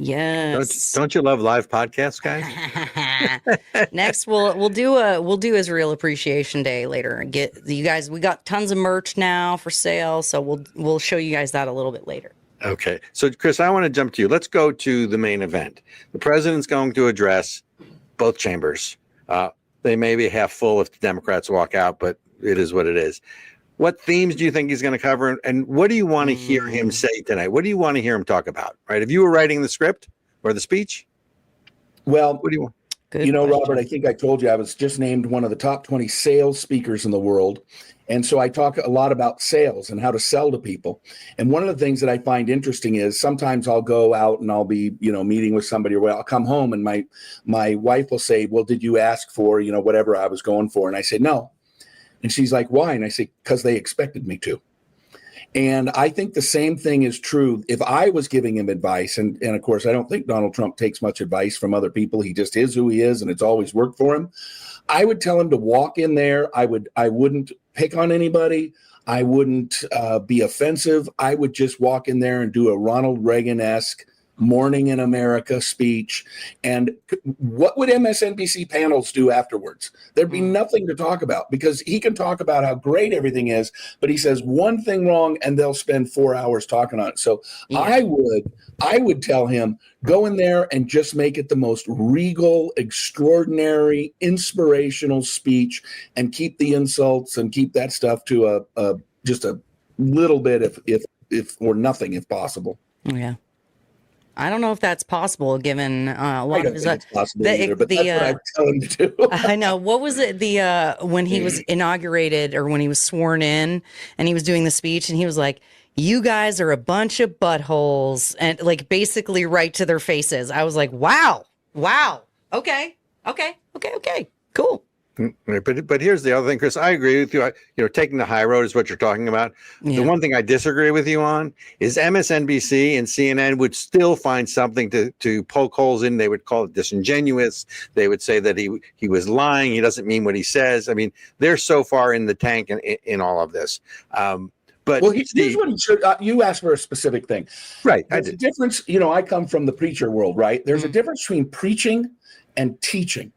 Yes. Don't you love live podcasts, guys? Next, we'll do Israel Appreciation Day later and get you guys. We got tons of merch now for sale, so we'll show you guys that a little bit later. Okay. So, Chris, I want to jump to you. Let's go to the main event. The president's going to address both chambers. They may be half full if the Democrats walk out, but it is what it is. What themes do you think he's going to cover? And what do you want to hear him say tonight? What do you want to hear him talk about? Right? If you were writing the script or the speech, well, what do you want? Good question. Robert, I think I told you I was just named one of the top 20 sales speakers in the world. And so I talk a lot about sales and how to sell to people. And one of the things that I find interesting is sometimes I'll go out and I'll be, meeting with somebody, or I'll come home and my wife will say, well, did you ask for, whatever I was going for? And I say, no. And she's like, why? And I say, because they expected me to. And I think the same thing is true if I was giving him advice. And of course, I don't think Donald Trump takes much advice from other people. He just is who he is, and it's always worked for him. I would tell him to walk in there. I wouldn't pick on anybody. I wouldn't be offensive. I would just walk in there and do a Ronald Reagan-esque Morning in America speech. And what would MSNBC panels do afterwards? There'd be nothing to talk about, because he can talk about how great everything is, but he says one thing wrong and they'll spend 4 hours talking on it. So yeah. I would tell him, go in there and just make it the most regal, extraordinary, inspirational speech, and keep the insults and keep that stuff to just a little bit, if or nothing, if possible. Yeah. I don't know if that's possible, given a lot of his. But that's what I tell him to do. I know. What was it? When he was inaugurated, or when he was sworn in, and he was doing the speech, and he was like, "You guys are a bunch of buttholes," and like basically right to their faces. I was like, "Wow, okay, cool." But here's the other thing, Chris. I agree with you. Taking the high road is what you're talking about. Yeah. The one thing I disagree with you on is MSNBC and CNN would still find something to poke holes in. They would call it disingenuous. They would say that he was lying. He doesn't mean what he says. I mean, they're so far in the tank in all of this. But here's what he should. You asked for a specific thing, right? There's a difference. I come from the preacher world, right? There's a difference between preaching and teaching.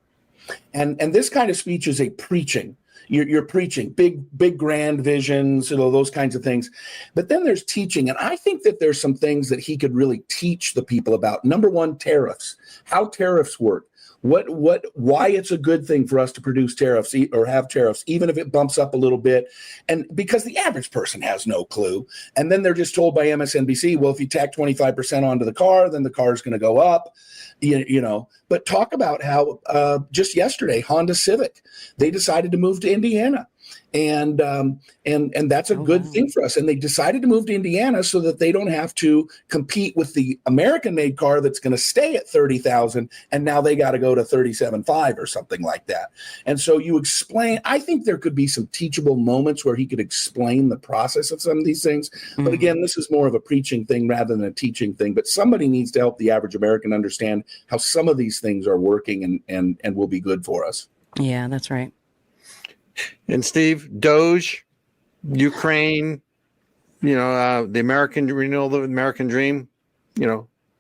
And this kind of speech is a preaching. You're preaching big grand visions, those kinds of things. But then there's teaching. And I think that there's some things that he could really teach the people about. Number one, tariffs, how tariffs work. Why it's a good thing for us to produce tariffs or have tariffs, even if it bumps up a little bit. And because the average person has no clue. And then they're just told by MSNBC, well, if you tack 25% onto the car, then the car is going to go up, But talk about how just yesterday, Honda Civic, they decided to move to Indiana. And that's a good thing for us. And they decided to move to Indiana so that they don't have to compete with the American-made car that's going to stay at $30,000, and now they got to go to $37,500 or something like that. And so you explain. I think there could be some teachable moments where he could explain the process of some of these things. Mm-hmm. But again, this is more of a preaching thing rather than a teaching thing. But somebody needs to help the average American understand how some of these things are working and will be good for us. Yeah, that's right. And Steve, Doge, Ukraine, the American renewal of the American dream,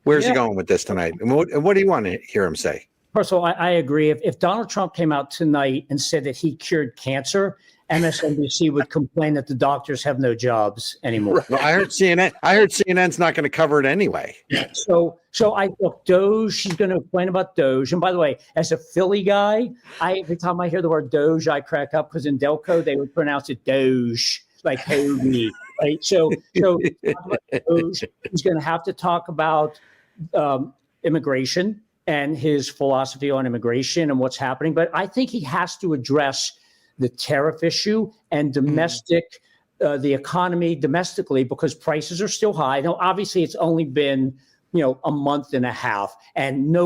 where's he going with this tonight? And what do you want to hear him say? First of all, I agree. If Donald Trump came out tonight and said that he cured cancer, MSNBC would complain that the doctors have no jobs anymore. Well, I heard CNN's not going to cover it anyway. So I look, Doge, he's going to complain about Doge. And by the way, as a Philly guy, every time I hear the word Doge, I crack up, because in Delco, they would pronounce it Doge, like Hoagie, right? So Doge, he's going to have to talk about immigration and his philosophy on immigration and what's happening. But I think he has to address the tariff issue and domestic, the economy domestically, because prices are still high. Now, obviously, it's only been, a month and a half, and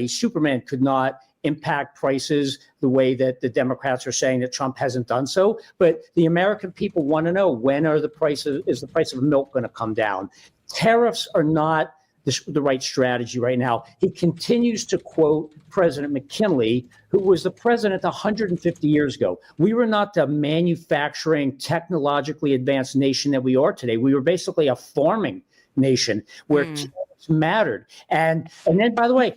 Superman could not impact prices the way that the Democrats are saying that Trump hasn't done so. But the American people want to know, when is the price of milk going to come down? Tariffs are not the right strategy right now. He continues to quote President McKinley, who was the president 150 years ago. We were not the manufacturing, technologically advanced nation that we are today. We were basically a farming nation where mattered. And then, by the way,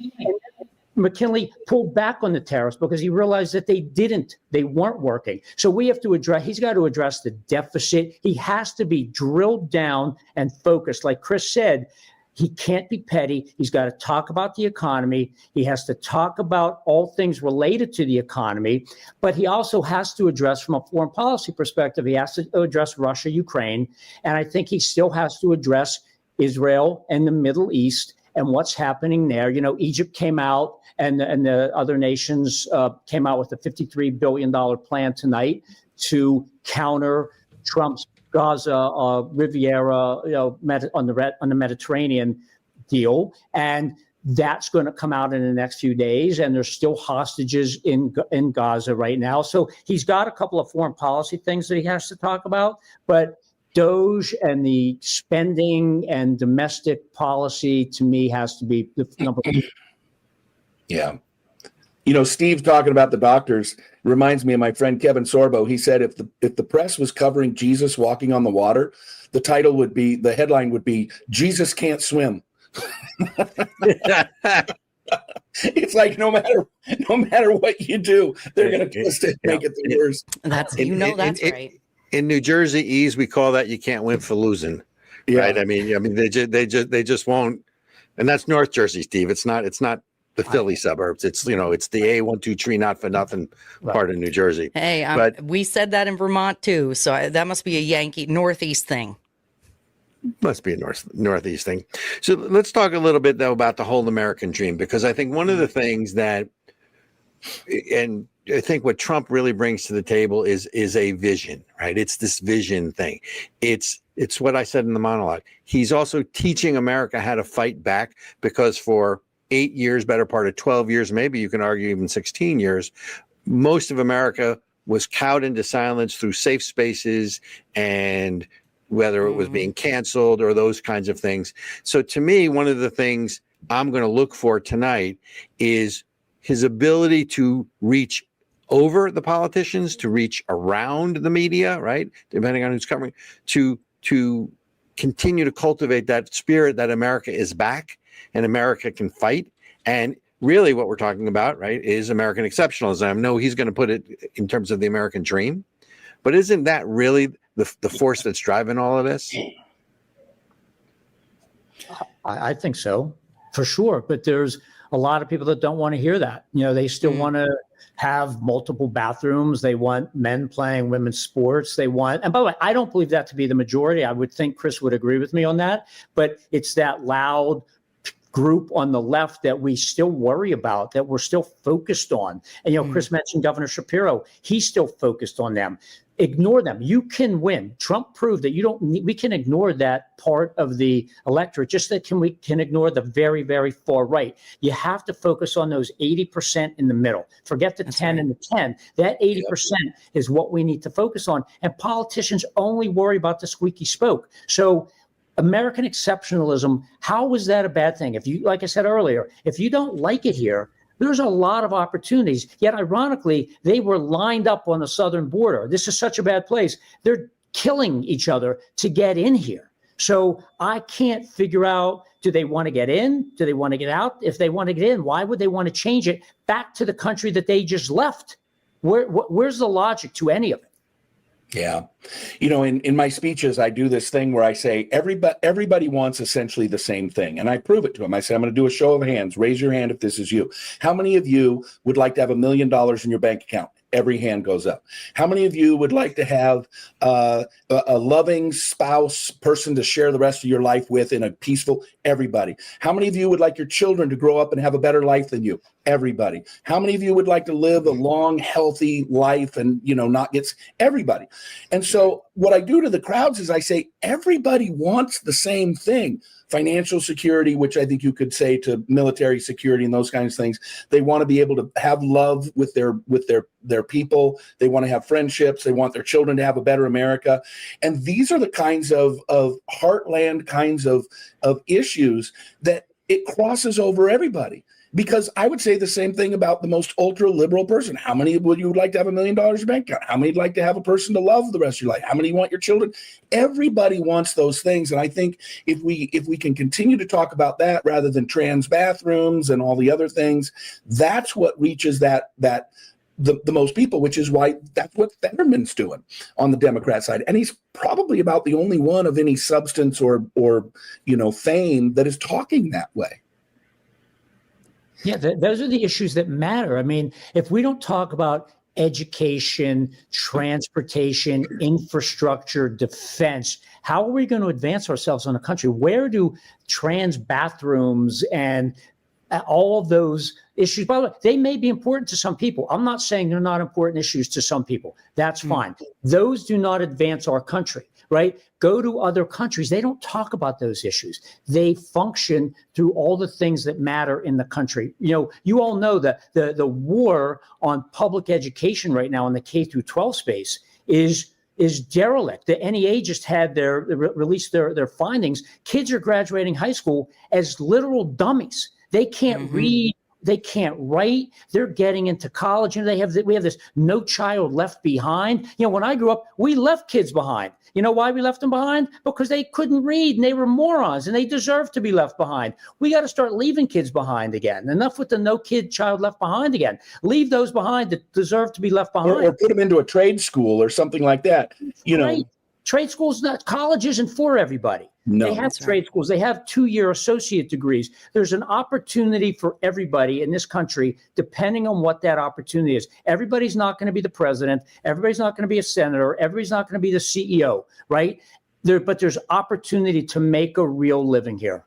McKinley pulled back on the tariffs because he realized that they weren't working. So he's got to address the deficit. He has to be drilled down and focused. Like Chris said, he can't be petty. He's got to talk about the economy. He has to talk about all things related to the economy, but he also has to address, from a foreign policy perspective, he has to address Russia, Ukraine, and I think he still has to address Israel and the Middle East and what's happening there. You know, Egypt came out and the other nations came out with a $53 billion plan tonight to counter Trump's Gaza, Riviera, on the Mediterranean deal, and that's going to come out in the next few days. And there's still hostages in Gaza right now. So he's got a couple of foreign policy things that he has to talk about, but Doge and the spending and domestic policy, to me, has to be the number one. Yeah. You know, Steve talking about the doctors reminds me of my friend Kevin Sorbo. He said if the press was covering Jesus walking on the water, the headline would be Jesus can't swim. It's like no matter what you do, they're going to twist it, make it the worst. That's right. In New Jersey ease, we call that you can't win for losing. Yeah. Right? I mean they just won't. And that's North Jersey, Steve. It's not the Philly suburbs. It's the A123 tree not for nothing part of New Jersey. Hey, but we said that in Vermont too, so that must be a Yankee Northeast thing. Must be a Northeast thing. So let's talk a little bit though about the whole American dream, because I think one of the things that, and I think what Trump really brings to the table is a vision, right? It's this vision thing. It's what I said in the monologue. He's also teaching America how to fight back, because for 8 years, better part of 12 years, maybe you can argue even 16 years, most of America was cowed into silence through safe spaces, and whether it was being canceled or those kinds of things. So to me, one of the things I'm going to look for tonight is his ability to reach over the politicians, to reach around the media, right? Depending on who's covering, to continue to cultivate that spirit that America is back and America can fight. And really what we're talking about, right, is American exceptionalism. I know he's going to put it in terms of the American dream, but isn't that really the force that's driving all of this? I think so, for sure. But there's a lot of people that don't want to hear that. You know, they still want to have multiple bathrooms. They want men playing women's sports. And by the way, I don't believe that to be the majority. I would think Chris would agree with me on that. But it's that loud group on the left that we still worry about, that we're still focused on. And, Chris mentioned Governor Shapiro. He's still focused on them. Ignore them. You can win. Trump proved that we can ignore that part of the electorate, just that we can ignore the very, very far right. You have to focus on those 80% in the middle. Forget the 10 and the 10. That 80% is what we need to focus on. And politicians only worry about the squeaky spoke. So American exceptionalism, how is that a bad thing? If you, like I said earlier, if you don't like it here, there's a lot of opportunities. Yet, ironically, they were lined up on the southern border. This is such a bad place. They're killing each other to get in here. So I can't figure out, do they want to get in? Do they want to get out? If they want to get in, why would they want to change it back to the country that they just left? Where's the logic to any of it? Yeah. In my speeches, I do this thing where I say everybody wants essentially the same thing. And I prove it to them. I say, I'm going to do a show of hands. Raise your hand if this is you. How many of you would like to have $1 million in your bank account? Every hand goes up. How many of you would like to have a loving spouse, person to share the rest of your life with in a peaceful? Everybody. How many of you would like your children to grow up and have a better life than you? Everybody. How many of you would like to live a long, healthy life and, not get everybody? And so what I do to the crowds is I say, everybody wants the same thing. Financial security, which I think you could say to military security and those kinds of things. They want to be able to have love with their people. They want to have friendships. They want their children to have a better America. And these are the kinds of heartland kinds of issues that it crosses over everybody. Because I would say the same thing about the most ultra liberal person. How many would you like to have $1 million in your bank account? How many would like to have a person to love the rest of your life? How many want your children? Everybody wants those things. And I think if we can continue to talk about that rather than trans bathrooms and all the other things, that's what reaches the most people, which is why that's what Fetterman's doing on the Democrat side. And he's probably about the only one of any substance or fame that is talking that way. Yeah, those are the issues that matter. I mean, if we don't talk about education, transportation, infrastructure, defense, how are we going to advance ourselves in a country? Where do trans bathrooms and all of those issues, by the way, they may be important to some people. I'm not saying they're not important issues to some people. That's fine. Those do not advance our country, right? Go to other countries. They don't talk about those issues. They function through all the things that matter in the country. You all know that the war on public education right now in the K through 12 space is derelict. The NEA just had released their findings. Kids are graduating high school as literal dummies. They can't read. They can't write. They're getting into college, and we have this no child left behind. When I grew up, we left kids behind. You know why we left them behind? Because they couldn't read and they were morons and they deserve to be left behind. We got to start leaving kids behind again. Enough with the no kid child left behind again. Leave those behind that deserve to be left behind. Or put them into a trade school or something like that. Right. Trade schools, college isn't for everybody. No, they have trade schools. They have 2-year associate degrees. There's an opportunity for everybody in this country, depending on what that opportunity is. Everybody's not going to be the president. Everybody's not going to be a senator. Everybody's not going to be the CEO, right? But there's opportunity to make a real living here.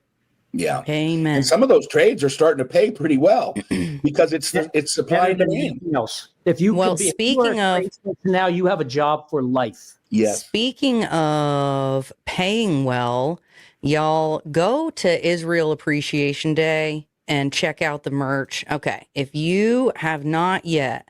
Yeah. Amen. And some of those trades are starting to pay pretty well because it's supply and demand. Else. If you speaking of, now you have a job for life. Yes. Speaking of paying well, y'all go to Israel Appreciation Day and check out the merch. Okay. If you have not yet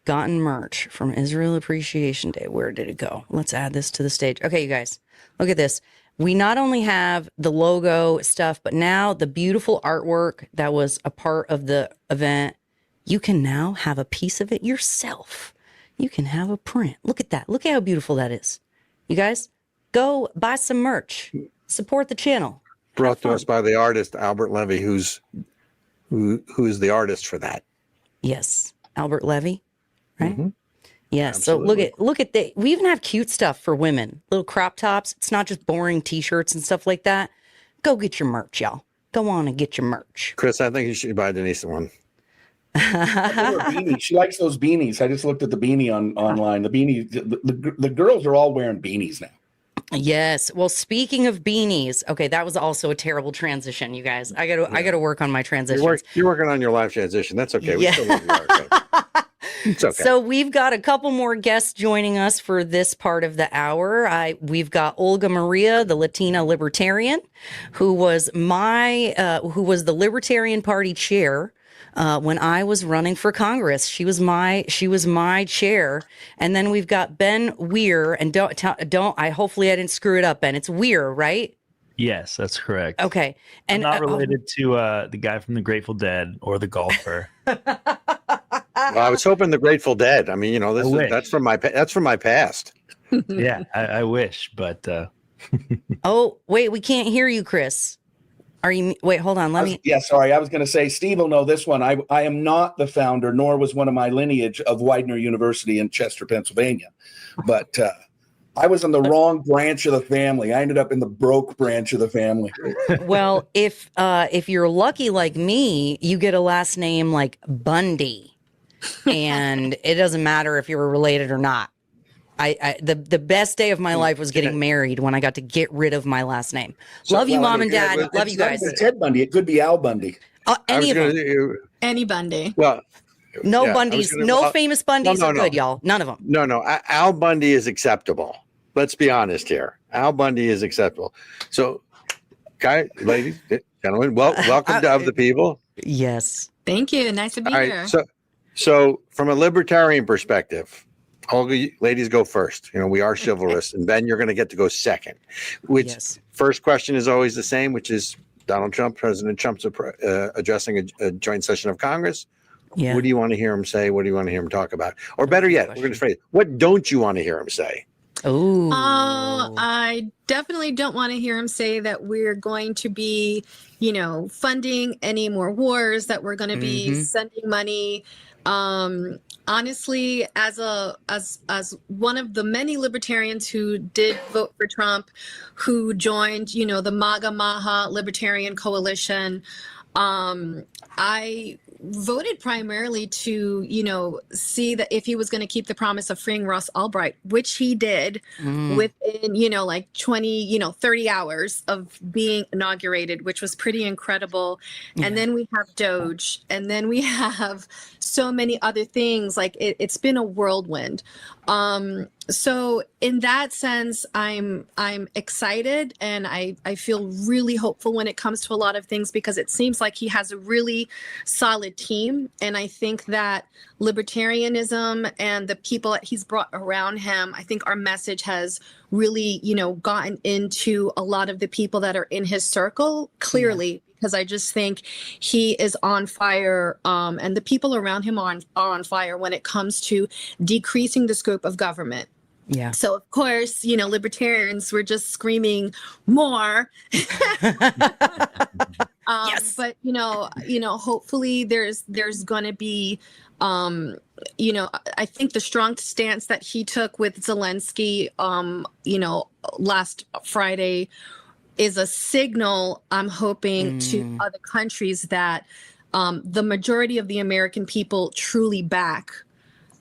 gotten merch from Israel Appreciation Day, where did it go? Let's add this to the stage. Okay, you guys, look at this. We not only have the logo stuff, but now the beautiful artwork that was a part of the event. You can now have a piece of it yourself. You can have a print. Look at that. Look at how beautiful that is. You guys, go buy some merch. Support the channel. Brought to us by the artist Albert Levy, who's the artist for that. Yes, Albert Levy, right? Mm-hmm. Yes. Absolutely. So look at we even have cute stuff for women. Little crop tops. It's not just boring T-shirts and stuff like that. Go get your merch, y'all. Go on and get your merch. Chris, I think you should buy Denise one. She likes those beanies. I just looked at the beanie online. The beanie, the girls are all wearing beanies now. Yes. Well, speaking of beanies, okay, that was also a terrible transition, you guys. I gotta work on my transitions. You're working on your life transition. That's okay. We still love you. Okay. It's okay. So we've got a couple more guests joining us for this part of the hour. We've got Olga Maria, the Latina Libertarian, who was the Libertarian Party chair when I was running for Congress. She was my chair. And then we've got Ben Weir, and hopefully I didn't screw it up, Ben. It's Weir, right? Yes, that's correct. Okay. And I'm not related to the guy from the Grateful Dead or the golfer. Well, I was hoping the Grateful Dead. I mean, that's from my past. Yeah, I wish, but Oh, wait, we can't hear you, Chris. Wait, hold on. Sorry. I was going to say, Steve will know this one. I am not the founder, nor was one of my lineage of Widener University in Chester, Pennsylvania. But I was in the wrong branch of the family. I ended up in the broke branch of the family. Well, if you're lucky like me, you get a last name like Bundy, and it doesn't matter if you're related or not. The best day of my life was getting married when I got to get rid of my last name. Love you, Mom and Dad. Love you guys. It's Ted Bundy. It could be Al Bundy. Any Bundy. Well, no Bundys. No famous Bundys are good, y'all. None of them. No. Al Bundy is acceptable. Let's be honest here. Al Bundy is acceptable. So, ladies, gentlemen, welcome to Of the People. Yes. Thank you. Nice to be here. So from a libertarian perspective, Olga, ladies go first. We are chivalrous, and Ben, you're going to get to go second. First question is always the same, which is, President Trump's addressing a joint session of Congress. Yeah. What do you want to hear him say? What do you want to hear him talk about? Or better yet, we're going to phrase it. What don't you want to hear him say? Oh, I definitely don't want to hear him say that we're going to be, funding any more wars, that we're going to be sending money. Honestly, as one of the many libertarians who did vote for Trump, who joined, the MAGA Maha Libertarian Coalition, I voted primarily to, see that if he was going to keep the promise of freeing Ross Albright, which he did within, 20, 30 hours of being inaugurated, which was pretty incredible. Yeah. And then we have Doge, and then we have so many other things. Like it's been a whirlwind. So in that sense, I'm excited, and I feel really hopeful when it comes to a lot of things, because it seems like he has a really solid team. And I think that libertarianism and the people that he's brought around him, I think our message has really, gotten into a lot of the people that are in his circle clearly. Yeah. Because I just think he is on fire, and the people around him are on fire when it comes to decreasing the scope of government. Yeah. So of course, libertarians were just screaming more. Yes. But hopefully there's going to be, I think the strong stance that he took with Zelensky, last Friday is a signal, I'm hoping, to other countries that the majority of the American people truly back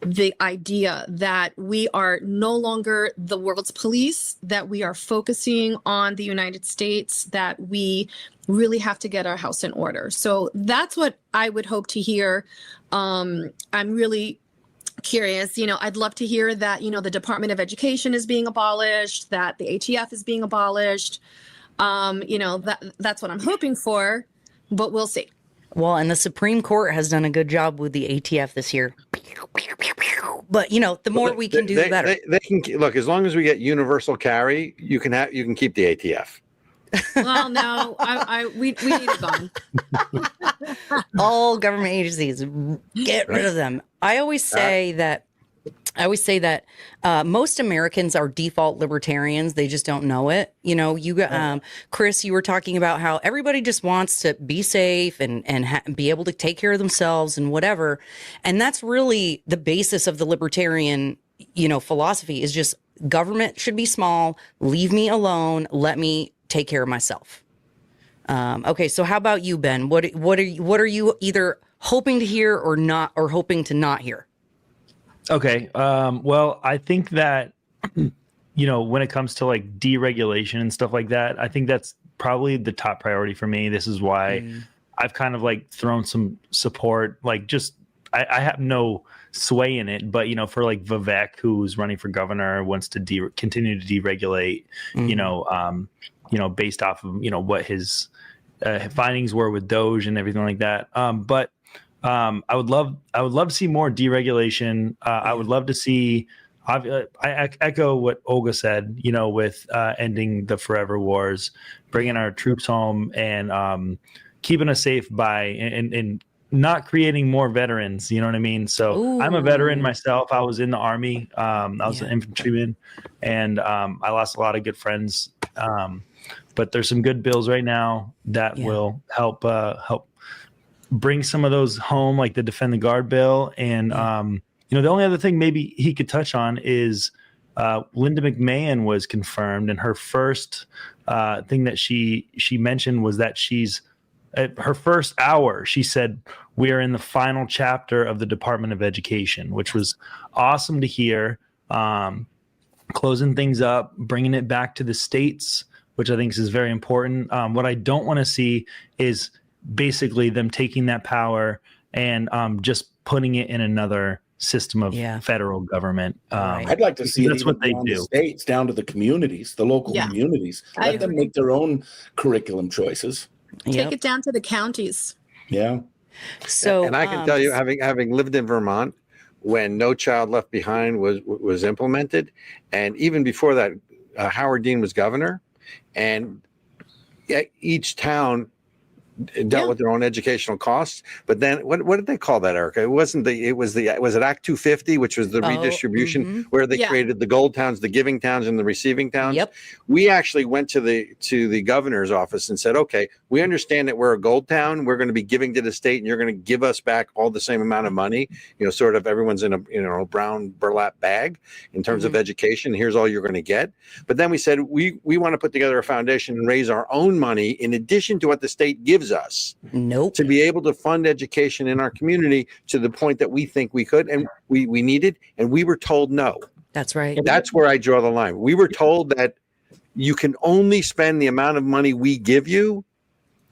the idea that we are no longer the world's police, that we are focusing on the United States, that we really have to get our house in order. So that's what I would hope to hear. I'm really curious. I'd love to hear that, the Department of Education is being abolished, that the ATF is being abolished. That's what I'm hoping for, but we'll see. Well, and the Supreme Court has done a good job with the ATF this year. But the more we can do, the better. They can look, as long as we get universal carry, you can keep the ATF. Well, no, we need it gone. All government agencies, get rid of them. I always say that most Americans are default libertarians. They just don't know it. Chris, you were talking about how everybody just wants to be safe and be able to take care of themselves and whatever. And that's really the basis of the libertarian, philosophy, is just government should be small. Leave me alone. Let me take care of myself. Okay. So how about you, Ben? What are you either hoping to hear or not, or hoping to not hear? Okay. Well, I think that, when it comes to like deregulation and stuff like that, I think that's probably the top priority for me. This is why I've kind of like thrown some support, like just, I have no sway in it, but, for like Vivek, who's running for governor, wants to continue to deregulate, based off of, what his findings were with Doge and everything like that. But I would love to see more deregulation. I would love to see, I echo what Olga said, with ending the forever wars, bringing our troops home, and keeping us safe and not creating more veterans. You know what I mean? So Ooh. I'm a veteran myself. I was in the Army. I was an infantryman, and I lost a lot of good friends. But there's some good bills right now that will help bring some of those home, like the Defend the Guard bill. And, the only other thing maybe he could touch on is Linda McMahon was confirmed. And her first thing that she mentioned was that she's at her first hour, she said, we are in the final chapter of the Department of Education, which was awesome to hear. Closing things up, bringing it back to the states, which I think is very important. What I don't want to see is basically them taking that power and just putting it in another system of federal government. I'd like to see that's it what they do. Do. The states down to the communities, the local communities. Let them make their own curriculum choices. Take it down to the counties. Yeah. So, and I can tell you, having lived in Vermont when No Child Left Behind was implemented, and even before that, Howard Dean was governor, and each town dealt with their own educational costs. But then what did they call that, Ericka? Was it Act 250, which was the redistribution where they created the gold towns, the giving towns, and the receiving towns? Yep. We actually went to the governor's office and said, okay, we understand that we're a gold town. We're going to be giving to the state, and you're going to give us back all the same amount of money. Sort of everyone's in a brown burlap bag in terms of education. Here's all you're going to get. But then we said we want to put together a foundation and raise our own money in addition to what the state gives us. Nope. To be able to fund education in our community to the point that we think we could and we needed, and we were told no. That's right. That's where I draw the line. We were told that you can only spend the amount of money we give you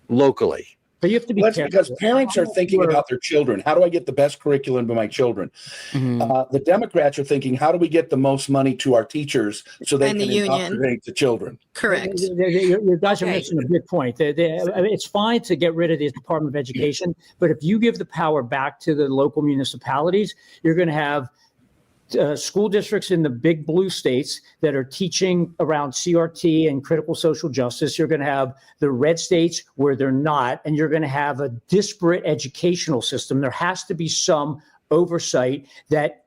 locally. But you have to be That's careful. because parents are thinking about their children. How do I get the best curriculum to my children? The Democrats are thinking, how do we get the most money to our teachers so they can indoctrinate the children? Correct. You guys are missing a big point. It's fine to get rid of the Department of Education, but if you give the power back to the local municipalities, you're going to have school districts in the big blue states that are teaching around CRT and critical social justice. You're going to have the red states where they're not, and you're going to have a disparate educational system. There has to be some oversight that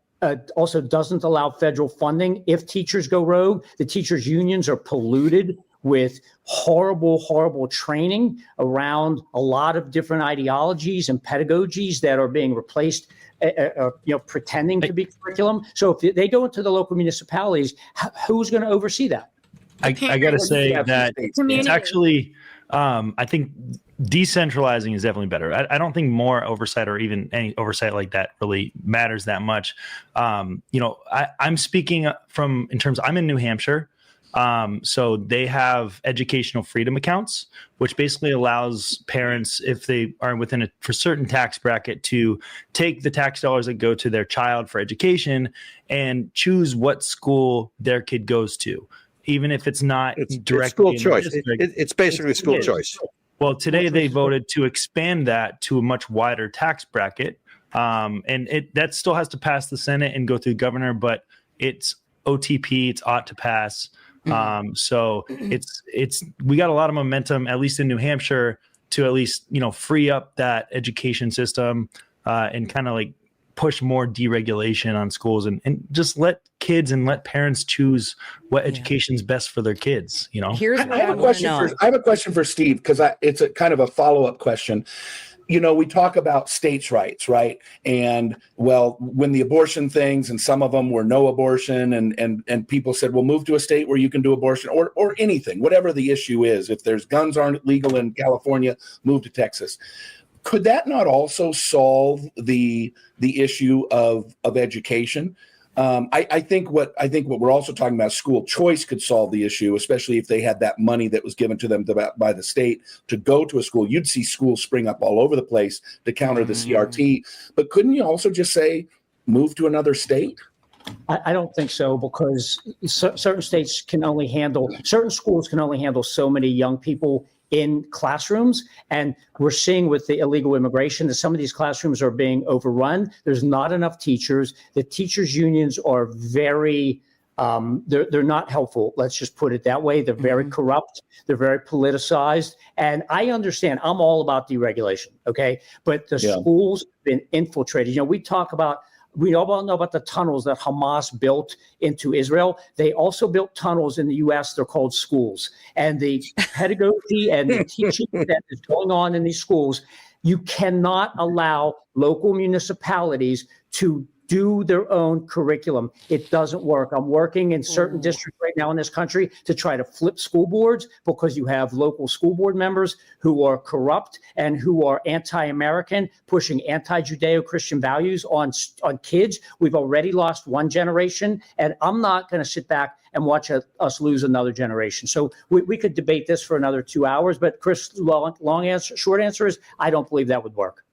also doesn't allow federal funding. If teachers go rogue, the teachers' unions are polluted with horrible training around a lot of different ideologies and pedagogies that are being replaced pretending to be curriculum. So if they go into the local municipalities, who's going to oversee that? I got to say that it's actually, I think decentralizing is definitely better. I don't think more oversight or even any oversight like that really matters that much. I'm speaking in terms, I'm in New Hampshire. So they have educational freedom accounts, which basically allows parents, if they are within for certain tax bracket, to take the tax dollars that go to their child for education and choose what school their kid goes to, even if it's not directly school choice. It's basically school choice. Well, today they voted to expand that to a much wider tax bracket. And that still has to pass the Senate and go through the governor, but it's OTP, it's ought to pass. So we got a lot of momentum, at least in New Hampshire, to at least, free up that education system, and kind of like push more deregulation on schools and just let kids and let parents choose what education's best for their kids. Here's what I have a question for Steve, because it's a kind of a follow-up question. We talk about states' rights, right? And when the abortion things, and some of them were no abortion, and people said, well, move to a state where you can do abortion or anything, whatever the issue is. If there's guns aren't legal in California, move to Texas. Could that not also solve the issue of education? I think what we're also talking about, school choice, could solve the issue, especially if they had that money that was given to them by the state to go to a school. You'd see schools spring up all over the place to counter the CRT. But couldn't you also just say, move to another state? I don't think so, because certain schools can only handle so many young people in classrooms. And we're seeing with the illegal immigration that some of these classrooms are being overrun. There's not enough teachers. The teachers' unions are very, they're not helpful. Let's just put it that way. They're very corrupt. They're very politicized. And I understand, I'm all about deregulation, okay? But the schools have been infiltrated. We all know about the tunnels that Hamas built into Israel. They also built tunnels in the U.S. They're called schools. And the pedagogy and the teaching that is going on in these schools, you cannot allow local municipalities to do their own curriculum. It doesn't work. I'm working in certain districts right now in this country to try to flip school boards, because you have local school board members who are corrupt and who are anti-American, pushing anti-Judeo-Christian values on kids. We've already lost one generation, and I'm not going to sit back and watch us lose another generation. So we could debate this for another 2 hours, but Chris, short answer is I don't believe that would work.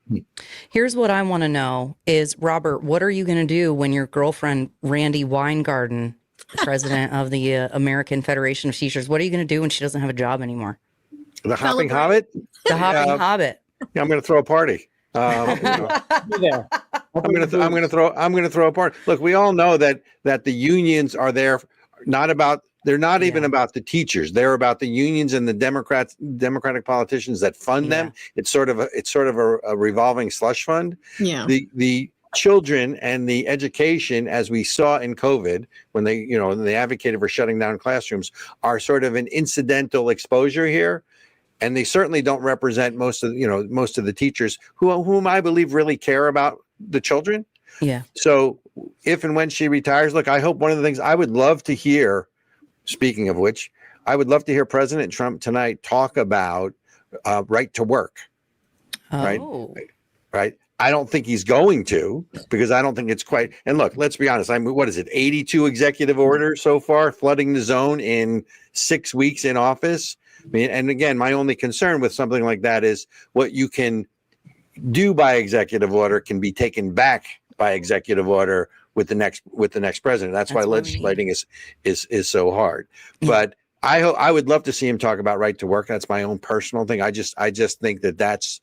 Here's what I want to know is, Robert, what are you going to do when your girlfriend, Randy Weingarten, president of the American Federation of Teachers, what are you going to do when she doesn't have a job anymore? The hopping hobbit? The hopping hobbit. Yeah, I'm going to throw a party. I'm going to throw a party. Look, we all know that the unions are there not about They're not even about the teachers. They're about the unions and the Democratic politicians that fund them. It's sort of a revolving slush fund. Yeah. The children and the education, as we saw in COVID, when they advocated for shutting down classrooms, are sort of an incidental exposure here. And they certainly don't represent most of the teachers whom I believe really care about the children. Yeah. So if and when she retires, look, I hope one of the things I would love to hear, speaking of which, I would love to hear President Trump tonight talk about right to work. Oh. Right. I don't think he's going to, because I don't think it's quite. And look, let's be honest. What is it? 82 executive orders so far, flooding the zone in 6 weeks in office. I mean, and again, my only concern with something like that is what you can do by executive order can be taken back by executive order with the next president. That's why legislating is so hard. But I would love to see him talk about right to work. That's my own personal thing. I just think that's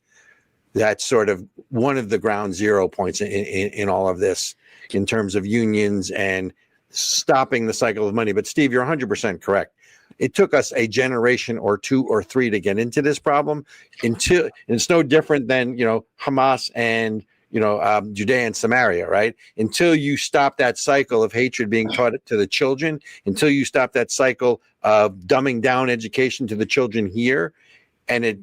sort of one of the ground zero points in all of this in terms of unions and stopping the cycle of money. But Steve, you're 100% correct. It took us a generation or two or three to get into this problem. And it's no different than Hamas and Judea and Samaria, right? Until you stop that cycle of hatred being taught to the children, until you stop that cycle of dumbing down education to the children here, and they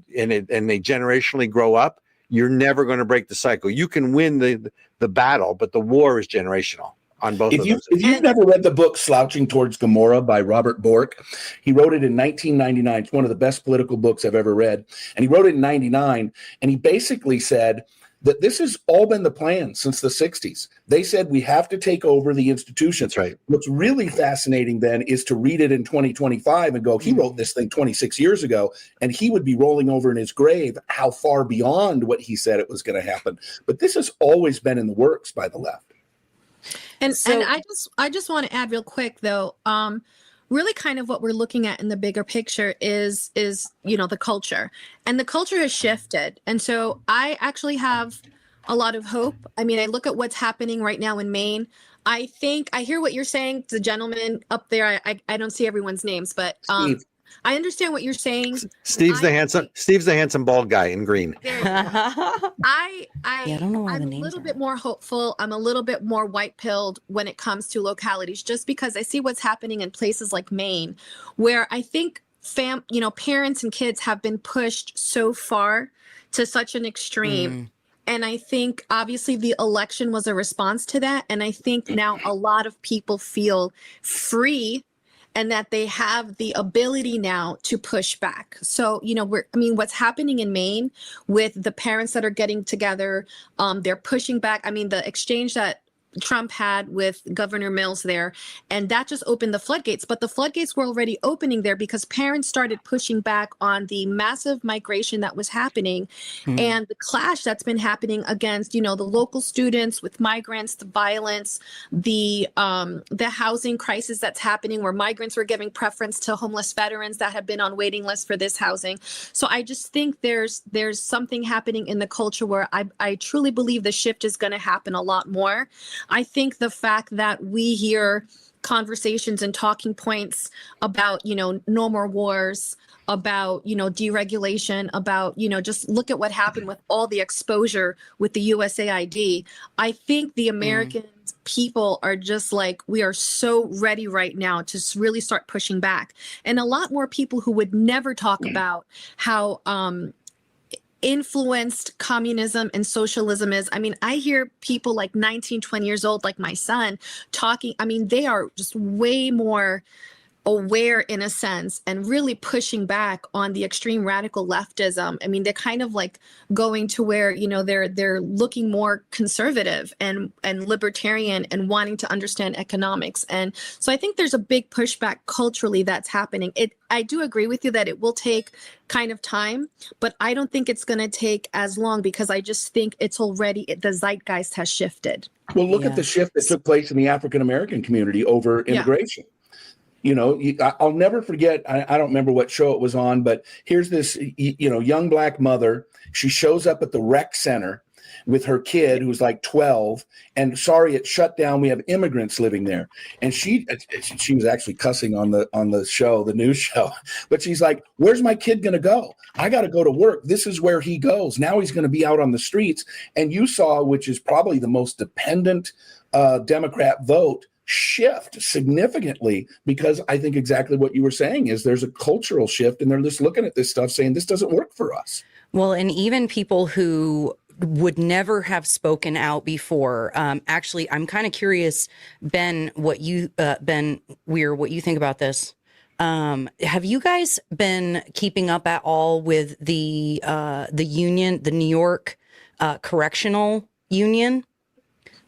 generationally grow up, you're never going to break the cycle. You can win the battle, but the war is generational. On both of those. If you've never read the book Slouching Towards Gomorrah by Robert Bork, he wrote it in 1999. It's one of the best political books I've ever read. And he wrote it in 99. And he basically said that this has all been the plan since the 60s. They said we have to take over the institutions. That's right. What's really fascinating then is to read it in 2025 and go, he wrote this thing 26 years ago, and he would be rolling over in his grave how far beyond what he said it was going to happen. But this has always been in the works by the left. And I just want to add real quick though, really kind of what we're looking at in the bigger picture is the culture, and the culture has shifted. And so I actually have a lot of hope. I mean, I look at what's happening right now in Maine. I think I hear what you're saying. The gentleman up there, I don't see everyone's names, but I understand what you're saying. Steve's the handsome bald guy in green. I don't know why I'm a little bit more hopeful. I'm a little bit more white-pilled when it comes to localities, just because I see what's happening in places like Maine, where I think parents and kids have been pushed so far to such an extreme. And I think obviously the election was a response to that. And I think now a lot of people feel free and that they have the ability now to push back. So, what's happening in Maine with the parents that are getting together, they're pushing back. I mean, the exchange that Trump had with Governor Mills there, and that just opened the floodgates. But the floodgates were already opening there because parents started pushing back on the massive migration that was happening and the clash that's been happening against, the local students with migrants, the violence, the housing crisis that's happening where migrants were giving preference to homeless veterans that have been on waiting lists for this housing. So I just think there's something happening in the culture where I truly believe the shift is going to happen a lot more. I think the fact that we hear conversations and talking points about, no more wars, about, deregulation, about, just look at what happened with all the exposure with the USAID. I think the American people are just like, we are so ready right now to really start pushing back. And a lot more people who would never talk about how, influenced communism and socialism is. I mean, I hear people like 19, 20 years old, like my son, talking. I mean, they are just way more aware in a sense and really pushing back on the extreme radical leftism. I mean, they're kind of like going to where, they're looking more conservative and libertarian and wanting to understand economics. And so I think there's a big pushback culturally that's happening. I do agree with you that it will take kind of time, but I don't think it's going to take as long because I just think it's already, the zeitgeist has shifted. Well, look at the shift that took place in the African-American community over immigration. I'll never forget, I don't remember what show it was on, but here's this, young black mother. She shows up at the rec center with her kid who's like 12, and sorry, it shut down. We have immigrants living there. And she was actually cussing on the show, the news show, but she's like, where's my kid going to go? I got to go to work. This is where he goes. Now he's going to be out on the streets. And you saw, which is probably the most dependent Democrat vote, shift significantly, because I think exactly what you were saying is there's a cultural shift, and they're just looking at this stuff saying this doesn't work for us. Well, and even people who would never have spoken out before. Actually, I'm kind of curious, Ben Weir, what you think about this. Have you guys been keeping up at all with the union, the New York Correctional Union?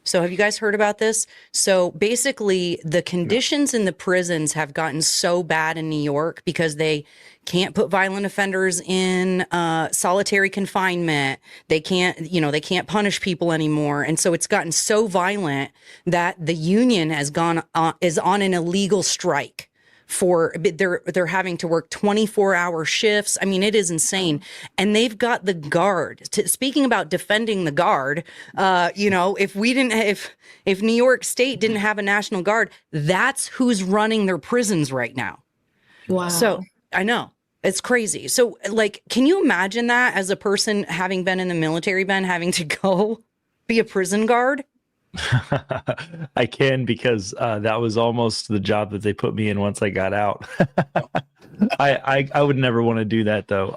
So have you guys heard about this? So basically, the conditions in the prisons have gotten so bad in New York because they can't put violent offenders in solitary confinement. They can't punish people anymore. And so it's gotten so violent that the union is on an illegal strike. They're having to work 24-hour shifts. I mean, it is insane. And they've got the guard. Speaking about defending the guard, if New York State didn't have a National Guard, that's who's running their prisons right now. Wow. So I know. It's crazy. So, like, can you imagine that as a person having been in the military, Ben, having to go be a prison guard? I can, because that was almost the job that they put me in once I got out. I would never want to do that, though.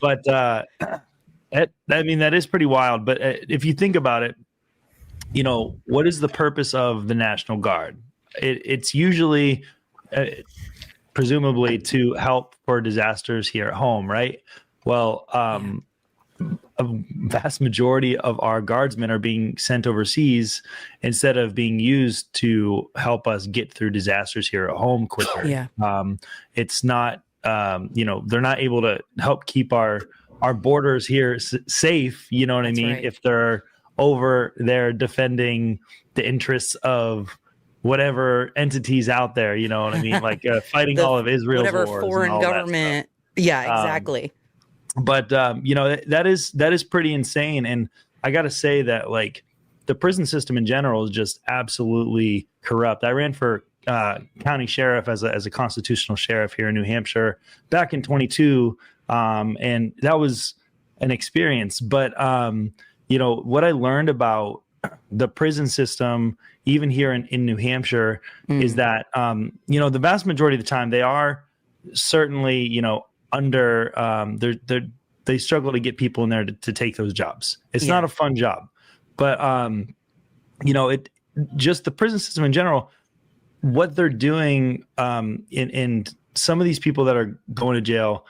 But that is pretty wild. But if you think about it, what is the purpose of the National Guard? It's usually, presumably, to help for disasters here at home, right? Well, a vast majority of our guardsmen are being sent overseas instead of being used to help us get through disasters here at home quicker. Yeah. It's not, they're not able to help keep our borders here safe. You know what That's I mean? right. If they're over there defending the interests of whatever entities out there, you know what I mean? Like fighting all of Israel's whatever wars foreign and all that government. Yeah, exactly. But that is pretty insane. And I got to say that, like, the prison system in general is just absolutely corrupt. I ran for county sheriff as a constitutional sheriff here in New Hampshire back in 22. And that was an experience. But, what I learned about the prison system, even here in New Hampshire, is that, the vast majority of the time they are certainly, under they struggle to get people in there to take those jobs. It's not a fun job, but just the prison system in general, what they're doing in some of these people that are going to jail,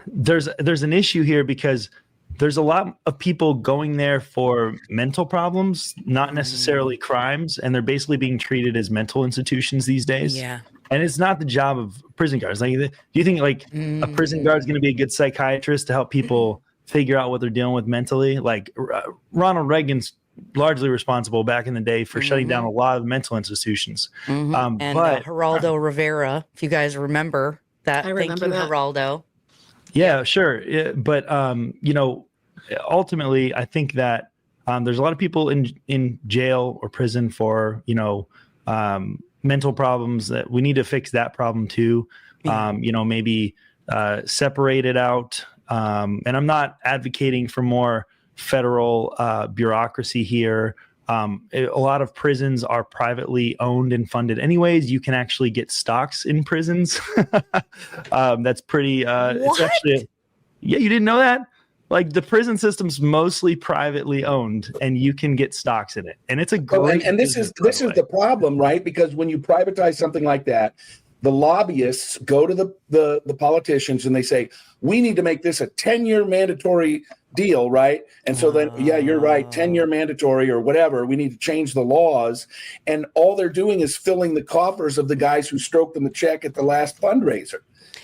there's an issue here because there's a lot of people going there for mental problems, not necessarily crimes, and they're basically being treated as mental institutions these days. Yeah. And it's not the job of prison guards. Like, do you think a prison guard is going to be a good psychiatrist to help people figure out what they're dealing with mentally? Like Ronald Reagan's largely responsible back in the day for shutting down a lot of mental institutions. And but Geraldo Rivera, if you guys remember that. I remember that. Geraldo. Yeah, sure. Yeah, but ultimately, I think that there's a lot of people in jail or prison for mental problems that we need to fix that problem too. Maybe separate it out. And I'm not advocating for more federal bureaucracy here. A lot of prisons are privately owned and funded anyways. You can actually get stocks in prisons. That's pretty, it's actually, you didn't know that? Like, the prison system's mostly privately owned, and you can get stocks in it, and it's a great. And this is the problem, right? Because when you privatize something like that, the lobbyists go to the politicians and they say, we need to make this a 10-year mandatory deal, right? And so then, yeah, you're right, 10-year mandatory or whatever. We need to change the laws, and all they're doing is filling the coffers of the guys who stroked them the check at the last fundraiser,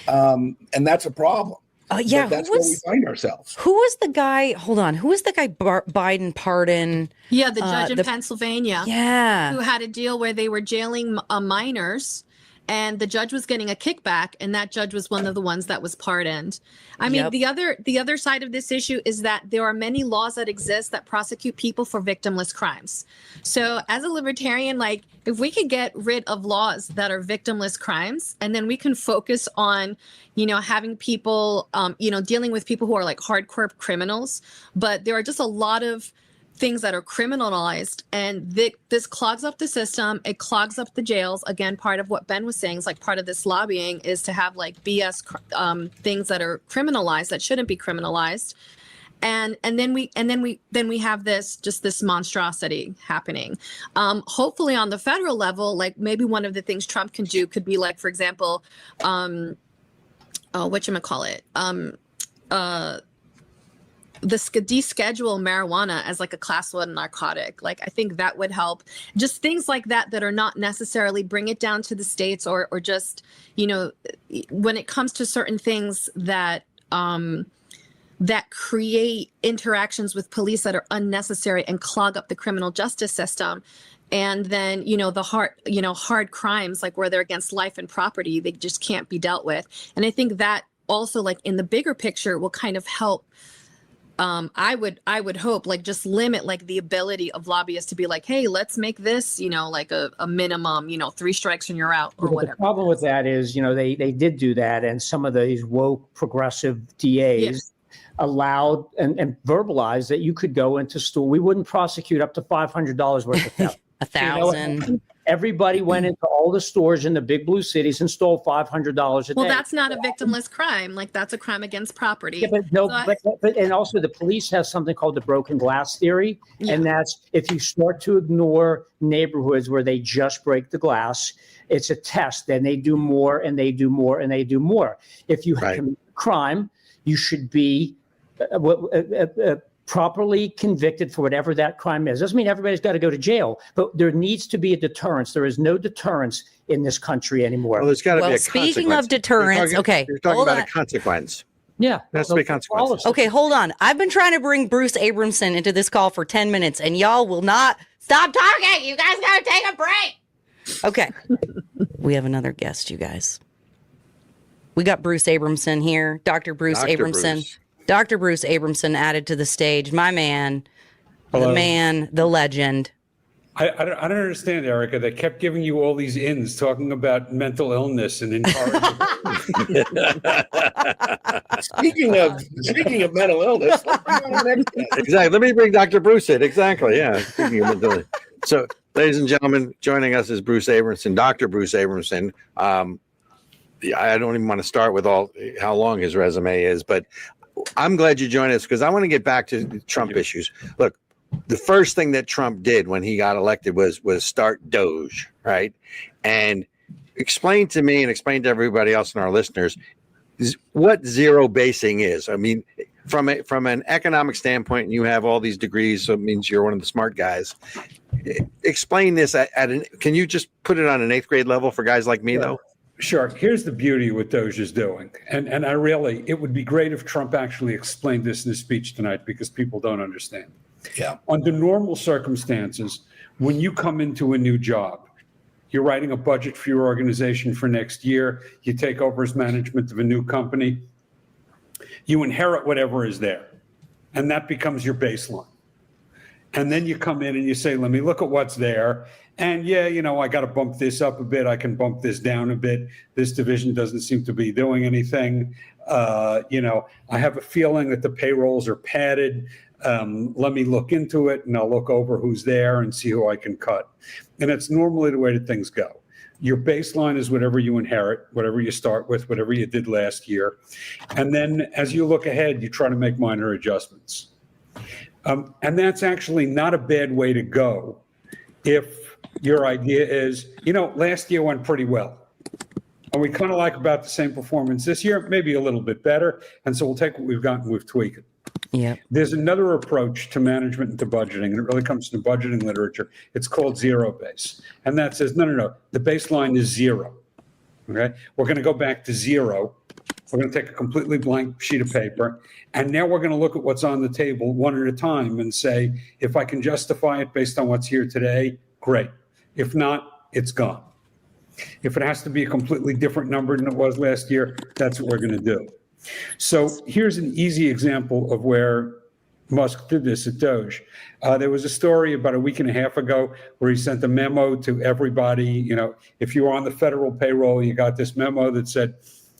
and that's a problem. Yeah, but that's where we find ourselves. Who was the guy? Hold on. Who was the guy Biden pardoned? Yeah, the judge in Pennsylvania. Yeah. Who had a deal where they were jailing minors and the judge was getting a kickback, and that judge was one of the ones that was pardoned. I mean, the other side of this issue is that there are many laws that exist that prosecute people for victimless crimes. So as a libertarian, like, if we could get rid of laws that are victimless crimes, and then we can focus on, you know, having people, you know, dealing with people who are like hardcore criminals, but there are just a lot of things that are criminalized, and this clogs up the system. It clogs up the jails. Again, part of what Ben was saying is like part of this lobbying is to have like BS things that are criminalized that shouldn't be criminalized, and then we have this monstrosity happening. Hopefully on the federal level, like maybe one of the things Trump can do could be like, for example, whatchamacallit, deschedule marijuana as like a class 1 narcotic. Like, I think that would help. Just things like that that are not necessarily bring it down to the states, or just, you know, when it comes to certain things that that create interactions with police that are unnecessary and clog up the criminal justice system. And then, you know, the hard crimes, like where they're against life and property, they just can't be dealt with. And I think that also, like, in the bigger picture, will kind of help. I would hope, like, just limit like the ability of lobbyists to be like, hey, let's make this, you know, like a minimum, you know, 3 strikes and you're out, or whatever. The problem with that is, you know, they did do that, and some of these woke progressive DAs allowed and verbalized that you could go into store. We wouldn't prosecute up to $500 worth of theft. $1,000. You know, everybody went into all the stores in the big blue cities and stole $500 a day. Well, that's not a victimless crime. Like, that's a crime against property. Yeah, but and also the police have something called the broken glass theory. Yeah. And that's if you start to ignore neighborhoods where they just break the glass, it's a test. Then they do more and they do more and they do more. If you commit a crime, you should be properly convicted for whatever that crime is. Doesn't mean everybody's got to go to jail, but there needs to be a deterrence. There is no deterrence in this country anymore. Well, there's got to be a speaking of deterrence, you're talking about a consequence. Yeah. There has to be consequences. Okay, hold on. I've been trying to bring Bruce Abramson into this call for 10 minutes, and y'all will not stop talking. You guys got to take a break. Okay. We have another guest, you guys. We got Bruce Abramson here, Dr. Bruce Abramson. Bruce. Dr. Bruce Abramson added to the stage. My man, Hello. The man, the legend. I don't understand, Ericka. They kept giving you all these ins, talking about mental illness and encouraging. Speaking of mental illness, Exactly. Let me bring Dr. Bruce in. Exactly. Yeah. Speaking of mental illness. So, ladies and gentlemen, joining us is Bruce Abramson, Dr. Bruce Abramson. I don't even want to start with how long his resume is, but I'm glad you joined us because I want to get back to the Trump issues. Look, the first thing that Trump did when he got elected was start Doge, right? And explain to me and explain to everybody else and our listeners what zero basing is. I mean, from an economic standpoint, and you have all these degrees, so it means you're one of the smart guys. Explain this can you just put it on an 8th grade level for guys like me, though? Sure. Here's the beauty of what Doge is doing. And it would be great if Trump actually explained this in his speech tonight because people don't understand. Yeah. Under normal circumstances, when you come into a new job, you're writing a budget for your organization for next year, you take over as management of a new company, you inherit whatever is there, and that becomes your baseline. And then you come in and you say, let me look at what's there. And yeah, you know, I got to bump this up a bit. I can bump this down a bit. This division doesn't seem to be doing anything. You know, I have a feeling that the payrolls are padded. Let me look into it and I'll look over who's there and see who I can cut. And it's normally the way that things go. Your baseline is whatever you inherit, whatever you start with, whatever you did last year. And then as you look ahead, you try to make minor adjustments. And that's actually not a bad way to go if your idea is, you know, last year went pretty well. And we kind of like about the same performance this year, maybe a little bit better. And so we'll take what we've got and we've tweaked it. Yeah. There's another approach to management and to budgeting, and it really comes to budgeting literature. It's called zero base. And that says, no. The baseline is zero. Okay. We're going to go back to zero. We're going to take a completely blank sheet of paper. And now we're going to look at what's on the table one at a time and say, if I can justify it based on what's here today, great. If not, it's gone. If it has to be a completely different number than it was last year, that's what we're going to do. So here's an easy example of where Musk did this at Doge. There was a story about a week and a half ago where he sent a memo to everybody. You know, if you were on the federal payroll, you got this memo that said,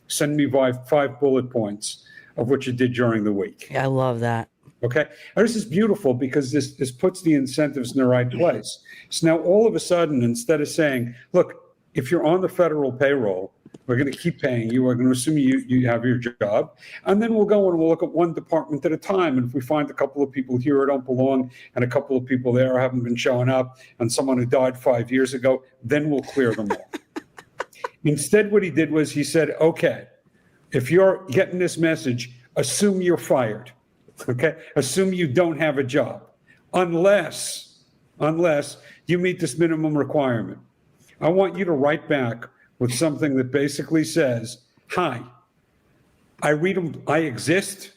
send me 5 bullet points of what you did during the week. I love that. Okay. And this is beautiful because this puts the incentives in the right place. So now all of a sudden, instead of saying, look, if you're on the federal payroll, we're going to keep paying you. We're going to assume you have your job. And then we'll go and we'll look at one department at a time. And if we find a couple of people here who don't belong and a couple of people there who haven't been showing up and someone who died 5 years ago, then we'll clear them all. Instead, what he did was he said, okay, if you're getting this message, assume you're fired. Okay, assume you don't have a job unless you meet this minimum requirement. I want you to write back with something that basically says, hi, I exist,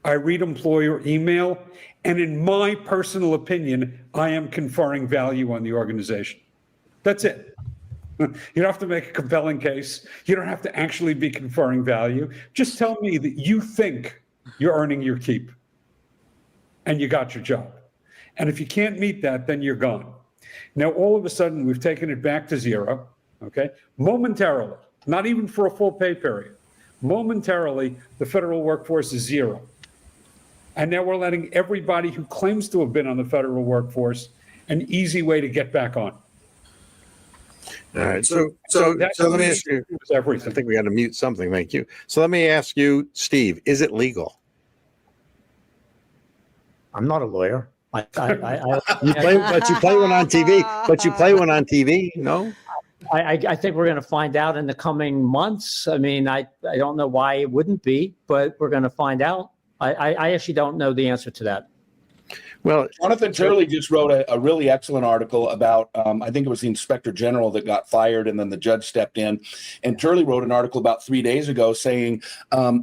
I read employer email, and in my personal opinion, I am conferring value on the organization. That's it. You don't have to make a compelling case. You don't have to actually be conferring value. Just tell me that you think you're earning your keep and you got your job. And if you can't meet that, then you're gone. Now, all of a sudden, we've taken it back to zero, okay? Momentarily, not even for a full pay period. Momentarily, the federal workforce is zero. And now we're letting everybody who claims to have been on the federal workforce an easy way to get back on. All right. So let me ask you, everything. I think we got to mute something. Thank you. So let me ask you, Steve, is it legal? I'm not a lawyer. You play one on TV. But you play one on TV, no? I think we're going to find out in the coming months. I mean, I don't know why it wouldn't be, but we're going to find out. I actually don't know the answer to that. Well, Jonathan Turley just wrote a really excellent article about, I think it was the inspector general that got fired and then the judge stepped in. And Turley wrote an article about 3 days ago saying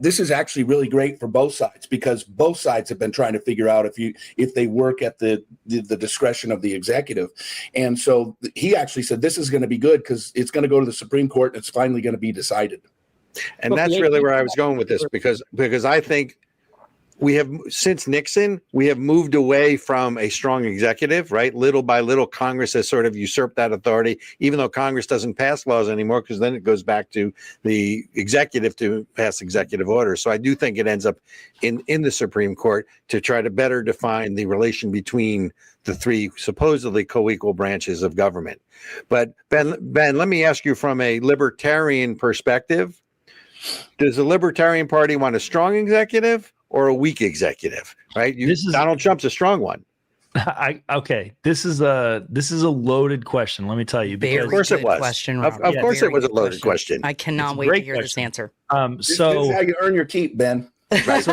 this is actually really great for both sides because both sides have been trying to figure out if they work at the discretion of the executive. And so he actually said this is going to be good because it's going to go to the Supreme Court and it's finally going to be decided. And that's really where I was going with this because I think we have, since Nixon, we have moved away from a strong executive, right? Little by little, Congress has sort of usurped that authority, even though Congress doesn't pass laws anymore, because then it goes back to the executive to pass executive orders. So I do think it ends up in the Supreme Court to try to better define the relation between the three supposedly co-equal branches of government. But Ben, let me ask you from a libertarian perspective, does the Libertarian Party want a strong executive or a weak executive, right? Donald Trump's a strong one. Okay. This is a loaded question. Let me tell you. Because of course it was. Question, of course it was a loaded question. I cannot wait to hear this answer. This is how you earn your keep, Ben. Right.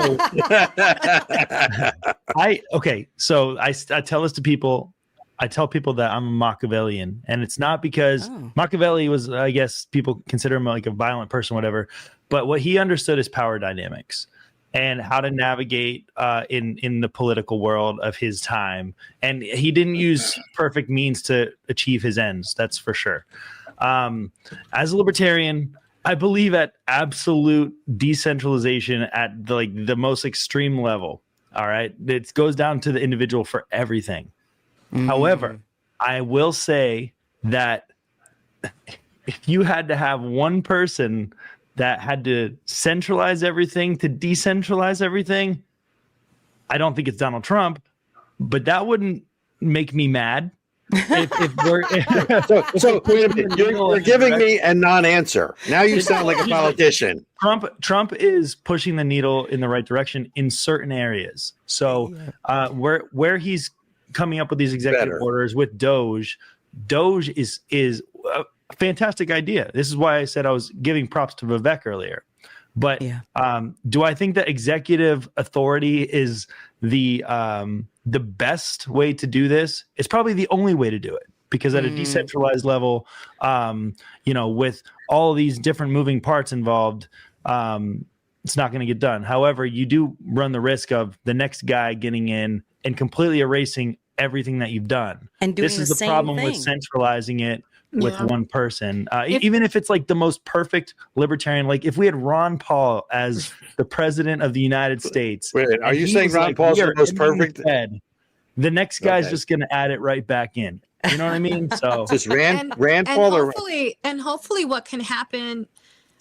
So I tell this to people. I tell people that I'm a Machiavellian, and it's not because Machiavelli was, I guess, people consider him like a violent person, whatever. But what he understood is power dynamics and how to navigate in the political world of his time. And he didn't use perfect means to achieve his ends. That's for sure. As a libertarian, I believe at absolute decentralization at the most extreme level. All right. It goes down to the individual for everything. However, I will say that if you had to have one person that had to centralize everything to decentralize everything, I don't think it's Donald Trump, but that wouldn't make me mad. So wait a minute. You're giving me a non-answer. Now you sound like a politician. Trump is pushing the needle in the right direction in certain areas. So where he's coming up with these executive orders with Doge is a fantastic idea. This is why I said I was giving props to Vivek earlier. But do I think that executive authority is the best way to do this? It's probably the only way to do it, because at a decentralized level, with all these different moving parts involved, it's not going to get done. However, you do run the risk of the next guy getting in and completely erasing everything that you've done. And doing this is the problem with centralizing it with Yeah. one person, even if it's like the most perfect libertarian. Like if we had Ron Paul as the president of the United States, Wait, are and you he saying was Ron like, Paul's "We the are most ending the perfect? Fed," the next guy's Okay. just going to add it right back in. You know what I mean? So Is this Rand and Paul or hopefully what can happen,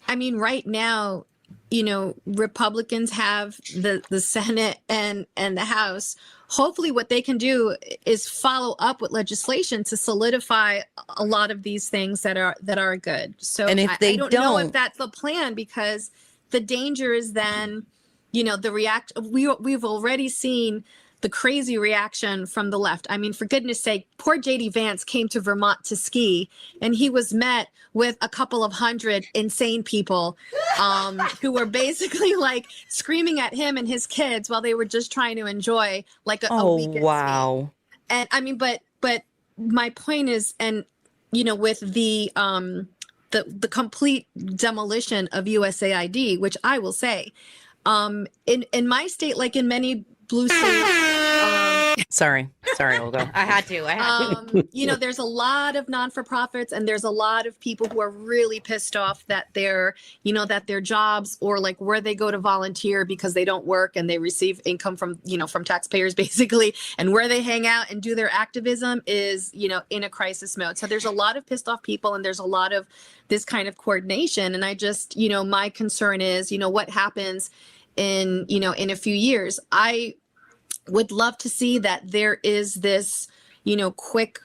I mean, right now, you know, Republicans have the Senate and the House. Hopefully what they can do is follow up with legislation to solidify a lot of these things that are good. So And if they I don't know if don't- that's the plan, because the danger is then, you know, we've already seen the crazy reaction from the left. I mean, for goodness sake, poor JD Vance came to Vermont to ski, and he was met with a couple of hundred insane people who were basically like screaming at him and his kids while they were just trying to enjoy like a weekend wow. ski. And I mean, but my point is, and you know, with the complete demolition of USAID, which I will say, in my state, like in many blue states, Sorry, Olga. I had to. you know, there's a lot of non-for-profits, and there's a lot of people who are really pissed off that their jobs, or like where they go to volunteer because they don't work and they receive income from, you know, from taxpayers basically, and where they hang out and do their activism is, you know, in a crisis mode. So there's a lot of pissed off people, and there's a lot of this kind of coordination. And I just, you know, my concern is, you know, what happens in a few years. I would love to see that there is this, you know, quick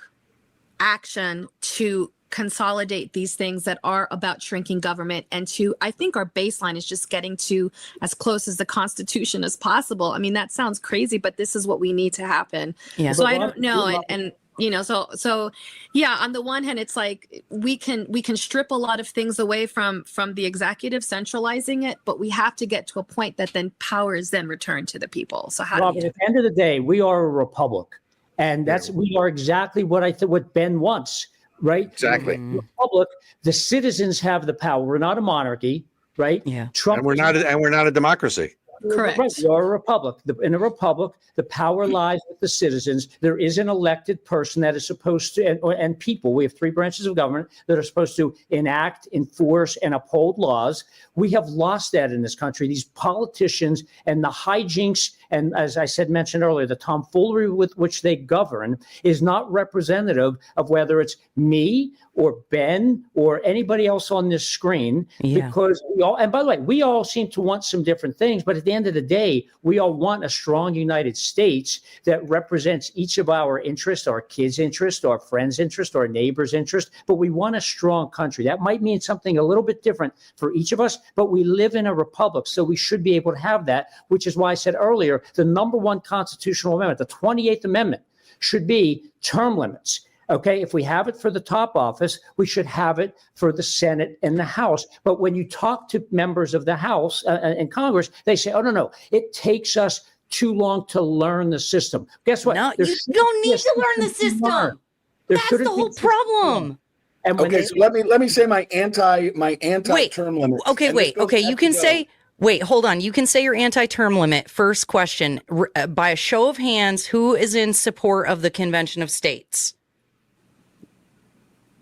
action to consolidate these things that are about shrinking government, and to, I think our baseline is just getting to as close as the Constitution as possible. I mean, that sounds crazy, but this is what we need to happen. Yeah. So I don't know. And you know, so yeah, on the one hand, it's like we can strip a lot of things away from the executive, centralizing it, but we have to get to a point that then power is then returned to the people. So how Robert, do you at the end of the day, we are a republic, and we are exactly what Ben wants, right? exactly? Republic, the citizens have the power. We're not a monarchy, right? Yeah. Trump And we're not a democracy. Correct. Right, we are a republic. In a republic, the power lies with the citizens. There is an elected person that is supposed to, and people. We have three branches of government that are supposed to enact, enforce, and uphold laws. We have lost that in this country. These politicians and the hijinks, and as I mentioned earlier, the tomfoolery with which they govern is not representative of whether it's me or Ben or anybody else on this screen. Yeah. Because we all, and by the way, we all seem to want some different things, but at the end of the day, we all want a strong United States that represents each of our interests, our kids' interest, our friends' interest, our neighbors' interest. But we want a strong country. That might mean something a little bit different for each of us, but we live in a republic, so we should be able to have that, which is why I said earlier, the number one constitutional amendment, the 28th Amendment, should be term limits. Okay, if we have it for the top office, we should have it for the Senate and the House. But when you talk to members of the House and Congress, they say, oh, no, it takes us too long to learn the system. Guess what? No, you don't need to learn the system. That's the whole problem. And when Okay, so let me say my anti-term limit. Okay, wait. Okay, you can say. Wait, hold on. You can say your anti-term limit. First question, by a show of hands, who is in support of the Convention of States?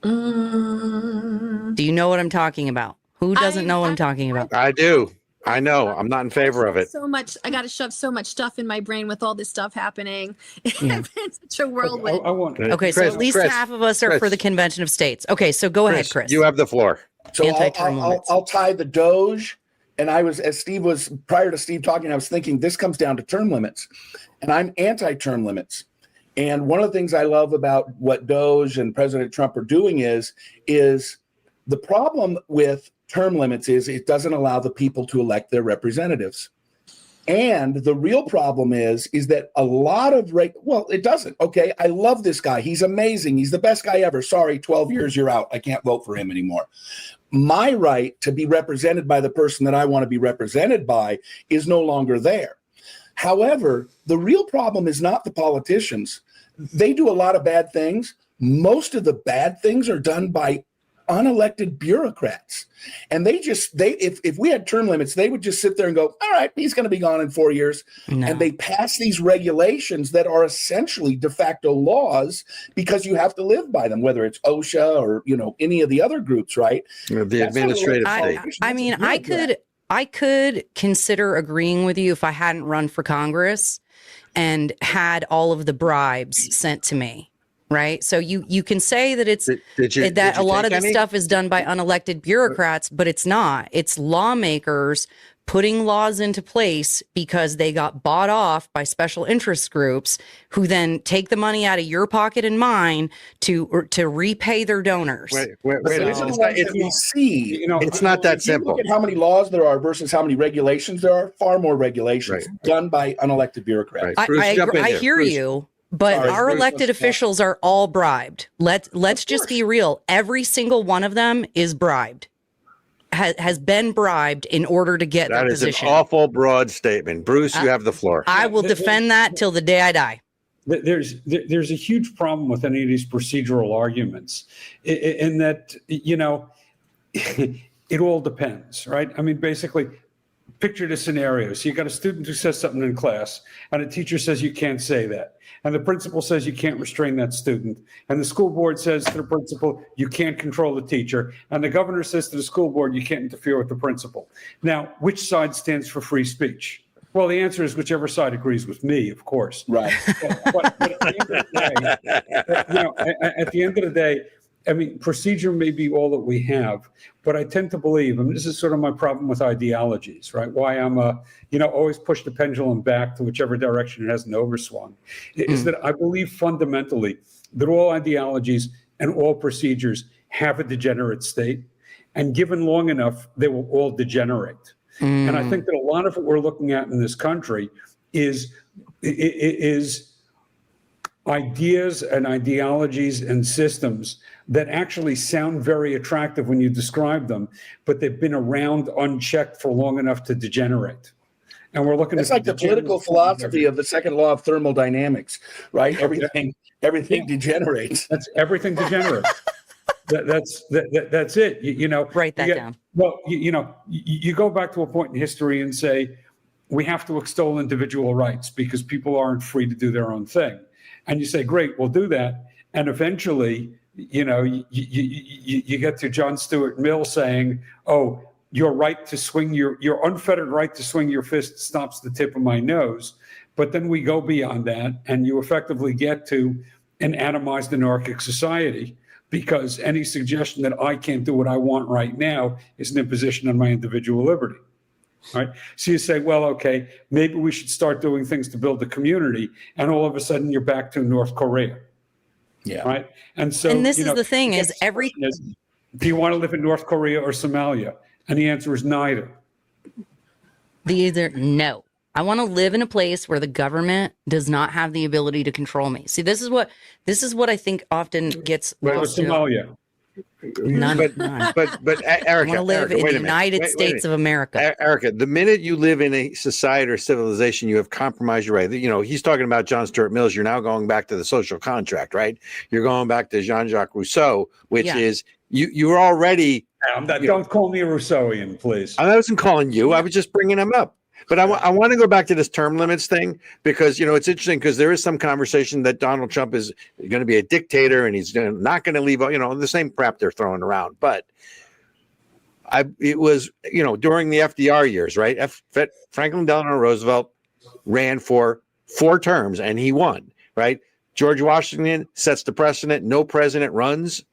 Do you know what I'm talking about? Who doesn't know what I'm talking about? I do. I know. I'm not in favor of it. So much. I got to shove so much stuff in my brain with all this stuff happening. Yeah. It's such a whirlwind. I want Okay, so Chris, at least Chris, half of us are for Chris. the Convention of States. Okay, so go ahead, Chris. You have the floor. So Anti-term limits. I'll tie the Doge. And prior to Steve talking, I was thinking this comes down to term limits. And I'm anti-term limits. And one of the things I love about what Doge and President Trump are doing is the problem with term limits is it doesn't allow the people to elect their representatives. And the real problem is that a lot of it doesn't. Okay, I love this guy. He's amazing. He's the best guy ever. Sorry, 12 years, you're out. I can't vote for him anymore. My right to be represented by the person that I want to be represented by is no longer there. However, the real problem is not the politicians. They do a lot of bad things. Most of the bad things are done by unelected bureaucrats. And if we had term limits, they would just sit there and go, all right, he's going to be gone in 4 years. No. And they pass these regulations that are essentially de facto laws because you have to live by them, whether it's OSHA or, any of the other groups, right? The administrative state. I mean, I could consider agreeing with you if I hadn't run for Congress and had all of the bribes sent to me. Right. So you can say that it's that a lot of this stuff is done by unelected bureaucrats, but it's not. It's lawmakers putting laws into place because they got bought off by special interest groups who then take the money out of your pocket and mine to repay their donors. Wait. It's not that simple. Look at how many laws there are versus how many regulations there are. Far more regulations done by unelected bureaucrats. Right. I hear you. But our elected officials are all bribed. Let's just be real. Every single one of them is bribed, has been bribed in order to get their position. That is an awful broad statement. Bruce, you have the floor. I will defend that till the day I die. There's a huge problem with any of these procedural arguments in that, it all depends, right? I mean, basically, picture the scenario. So you got a student who says something in class and a teacher says you can't say that. And the principal says you can't restrain that student. And the school board says to the principal, you can't control the teacher. And the governor says to the school board, you can't interfere with the principal. Now, which side stands for free speech? Well, the answer is whichever side agrees with me, of course. Right. But at the end of the day, I mean, procedure may be all that we have, but I tend to believe, and this is sort of my problem with ideologies, right? Why I'm always push the pendulum back to whichever direction it hasn't overswung, is that I believe fundamentally that all ideologies and all procedures have a degenerate state, and given long enough, they will all degenerate. And I think that a lot of what we're looking at in this country is ideas and ideologies and systems that actually sound very attractive when you describe them, but they've been around unchecked for long enough to degenerate. And we're looking at the political philosophy of the second law of thermodynamics, right? Everything degenerates. That's everything degenerates. That's it. Write that down. Well, you go back to a point in history and say, we have to extol individual rights because people aren't free to do their own thing. And you say, great, we'll do that. And eventually, you get to John Stuart Mill saying, oh, your right to swing your unfettered right to swing your fist stops the tip of my nose. But then we go beyond that and you effectively get to an atomized anarchic society because any suggestion that I can't do what I want right now is an imposition on my individual liberty. Right. So you say, well, okay, maybe we should start doing things to build the community. And all of a sudden you're back to North Korea. Yeah. Right. And so, this is the thing is do you want to live in North Korea or Somalia? And the answer is neither. No. I want to live in a place where the government does not have the ability to control me. See, this is what I think often gets lost. Somalia. None. But Ericka, I want to live in the United States of America. Ericka, the minute you live in a society or civilization, you have compromised your right. He's talking about John Stuart Mill. You're now going back to the social contract, right? You're going back to Jean-Jacques Rousseau, which is you're already. Don't call me a Rousseauian, please. I wasn't calling you. I was just bringing him up. But I want to go back to this term limits thing because, it's interesting because there is some conversation that Donald Trump is going to be a dictator and he's not going to leave, the same crap they're throwing around. But it was, during the FDR years, right? Franklin Delano Roosevelt ran for 4 terms and he won, right? George Washington sets the precedent. No president runs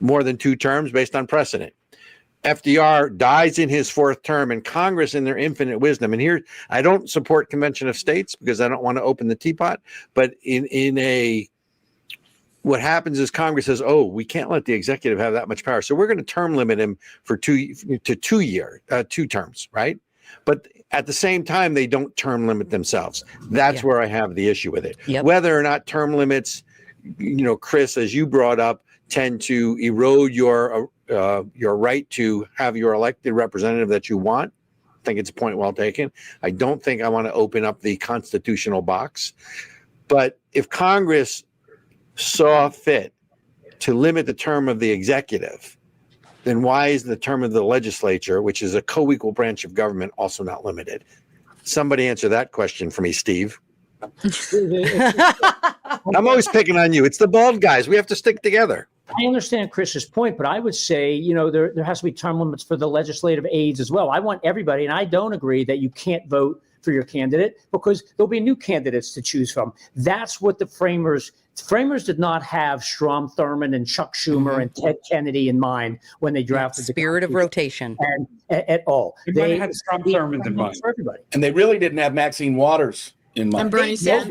more than 2 terms based on precedent. FDR dies in his 4th term, and Congress, in their infinite wisdom, and here I don't support Convention of States because I don't want to open the teapot, but what happens is Congress says, oh, we can't let the executive have that much power, so we're going to term limit him for 2 terms, right? But at the same time, they don't term limit themselves. That's where I have the issue with it. Yep. Whether or not term limits, Chris, as you brought up, tend to erode your right to have your elected representative that you want. I think it's a point well taken. I don't think I want to open up the constitutional box. But if Congress saw fit to limit the term of the executive then why is the term of the legislature, which is a co-equal branch of government, also not limited? Somebody answer that question for me, Steve. I'm always picking on you. It's the bald guys. We have to stick together. I understand Chris's point, but I would say, there has to be term limits for the legislative aides as well. I want everybody, and I don't agree that you can't vote for your candidate because there'll be new candidates to choose from. That's what the framers did not have Strom Thurmond and Chuck Schumer and Ted Kennedy in mind when they drafted the spirit of rotation and at all. They had Strom Thurmond in mind for everybody. And they really didn't have Maxine Waters in mind. And Bernie Sanders.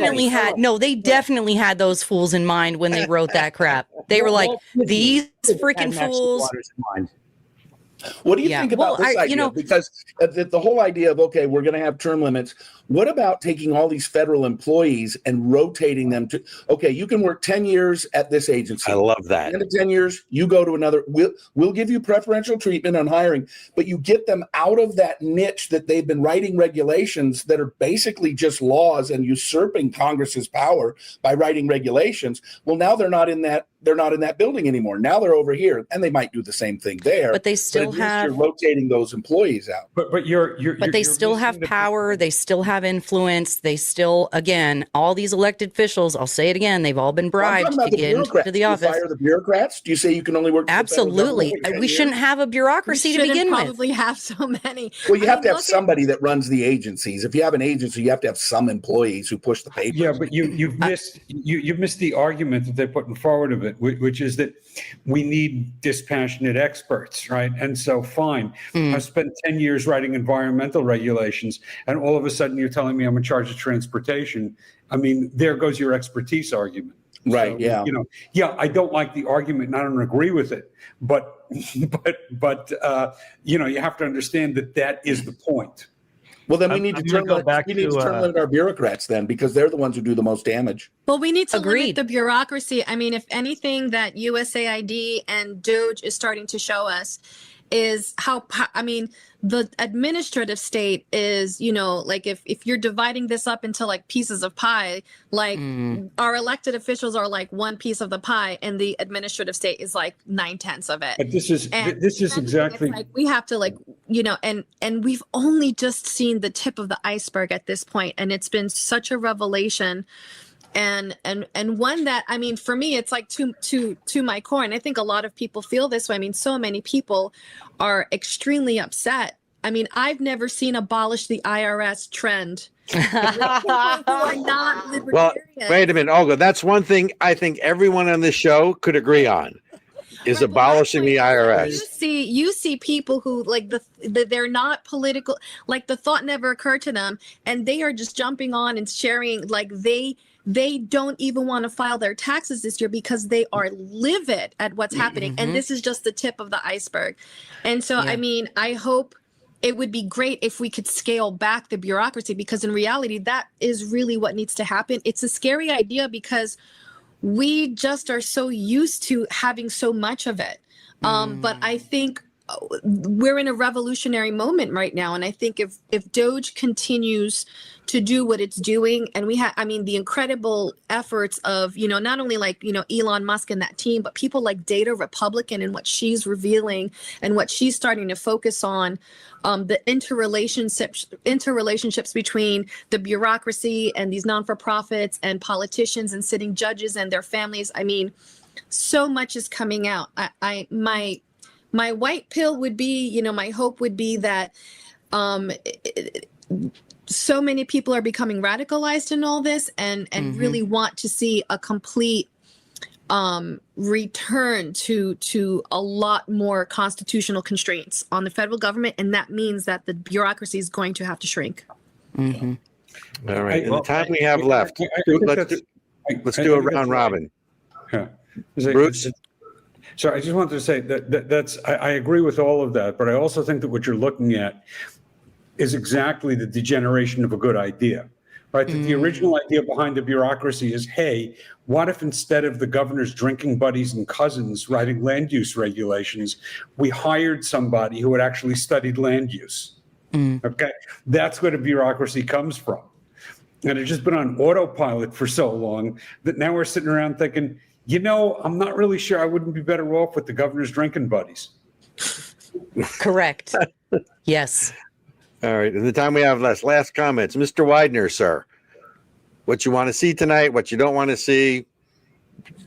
They definitely had those fools in mind when they wrote that crap. They were like, these freaking fools. What do you think about this idea? Because the whole idea of, okay, we're going to have term limits. What about taking all these federal employees and rotating them to, okay, you can work 10 years at this agency. I love that. At the end of 10 years, you go to another. We'll give you preferential treatment on hiring, but you get them out of that niche that they've been writing regulations that are basically just laws and usurping Congress's power by writing regulations. Well, now they're not in that building anymore. Now they're over here, and they might do the same thing there. But they still you're rotating those employees out. But they still have power. They still have influence. They still, again, all these elected officials. I'll say it again. They've all been bribed to get into the office. Do you fire the bureaucrats? Do you say you can only work? Absolutely. We shouldn't have a bureaucracy to begin with. Probably have so many. Well, you have to have somebody that runs the agencies. If you have an agency, you have to have some employees who push the paper. Yeah, but you've missed the argument that they're putting forward of it, which is that we need dispassionate experts, right? And so, fine, I've spent 10 years writing environmental regulations, and all of a sudden you're telling me I'm in charge of transportation. I mean, there goes your expertise argument. Right. So, yeah. I don't like the argument and I don't agree with it, but you have to understand that is the point. Well, then we need to turn limit our bureaucrats then, because they're the ones who do the most damage. Well, we need to limit the bureaucracy. I mean, if anything that USAID and DOGE is starting to show us is how, the administrative state is, like if you're dividing this up into like pieces of pie, like our elected officials are like one piece of the pie and the administrative state is like 9/10 of it. But this is exactly like we have to and we've only just seen the tip of the iceberg at this point, and it's been such a revelation. And one that, for me, it's like to my core. And I think a lot of people feel this way. So many people are extremely upset. I've never seen abolish the IRS trend. People who are not libertarian. Well, wait a minute, Olga. That's one thing I think everyone on this show could agree on. Is abolishing the IRS. You see people who they're not political, like the thought never occurred to them, and they are just jumping on and sharing they don't even want to file their taxes this year because they are livid at what's happening. And this is just the tip of the iceberg. And so, I hope it would be great if we could scale back the bureaucracy, because in reality, that is really what needs to happen. It's a scary idea because we just are so used to having so much of it. But I think we're in a revolutionary moment right now. And I think if DOGE continues to do what it's doing, and we have, the incredible efforts of, not only Elon Musk and that team, but people like Data Republican and what she's revealing and what she's starting to focus on, the interrelationships between the bureaucracy and these non-for-profits and politicians and sitting judges and their families. So much is coming out. My white pill would be, my hope would be that so many people are becoming radicalized in all this and really want to see a complete return to a lot more constitutional constraints on the federal government. And that means that the bureaucracy is going to have to shrink. All right. In the time we have left, let's do a round robin. Yeah. Bruce? So I just wanted to say that's I agree with all of that, but I also think that what you're looking at is exactly the degeneration of a good idea, right? That the original idea behind the bureaucracy is, hey, what if instead of the governor's drinking buddies and cousins writing land use regulations, we hired somebody who had actually studied land use? Okay, that's where the bureaucracy comes from. And it's just been on autopilot for so long that now we're sitting around thinking, I'm not really sure I wouldn't be better off with the governor's drinking buddies. Correct. Yes. All right. In the time we have last comments, Mr. Widener, sir. What you want to see tonight? What you don't want to see?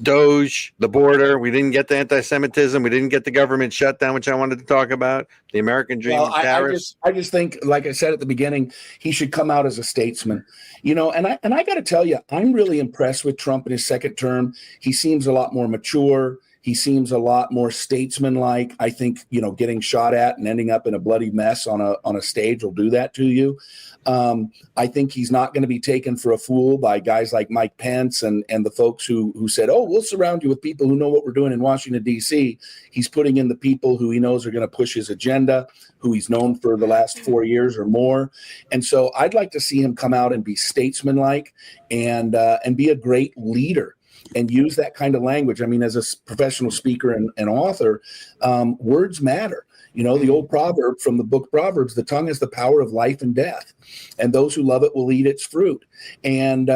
Doge, the border. We didn't get the anti-Semitism. We didn't get the government shutdown, which I wanted to talk about. The American dream. Well, tariffs. I just think, like I said at the beginning, he should come out as a statesman. You know, and I got to tell you, I'm really impressed with Trump in his second term. He seems a lot more mature. He seems a lot more statesman-like. I think, you know, getting shot at and ending up in a bloody mess on a stage will do that to you. I think he's not going to be taken for a fool by guys like Mike Pence and the folks who said, oh, we'll surround you with people who know what we're doing in Washington, D.C. He's putting in the people who he knows are going to push his agenda, who he's known for the last 4 years or more. And so I'd like to see him come out and be statesman-like and be a great leader. And use that kind of language. I mean, as a professional speaker and author, words matter. You know, the old proverb from the book Proverbs, the tongue is the power of life and death, and those who love it will eat its fruit. And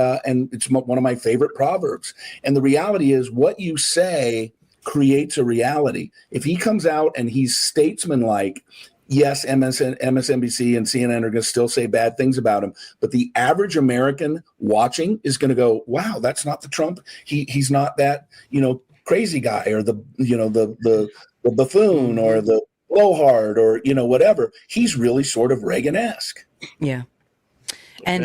it's one of my favorite proverbs. And the reality is what you say creates a reality. If he comes out and he's statesman-like, yes, MSNBC and CNN are going to still say bad things about him, but the average American watching is going to go, "Wow, that's not the Trump. He's not that, you know, crazy guy or the buffoon or the blowhard or, you know, whatever. He's really sort of Reagan-esque." Yeah. And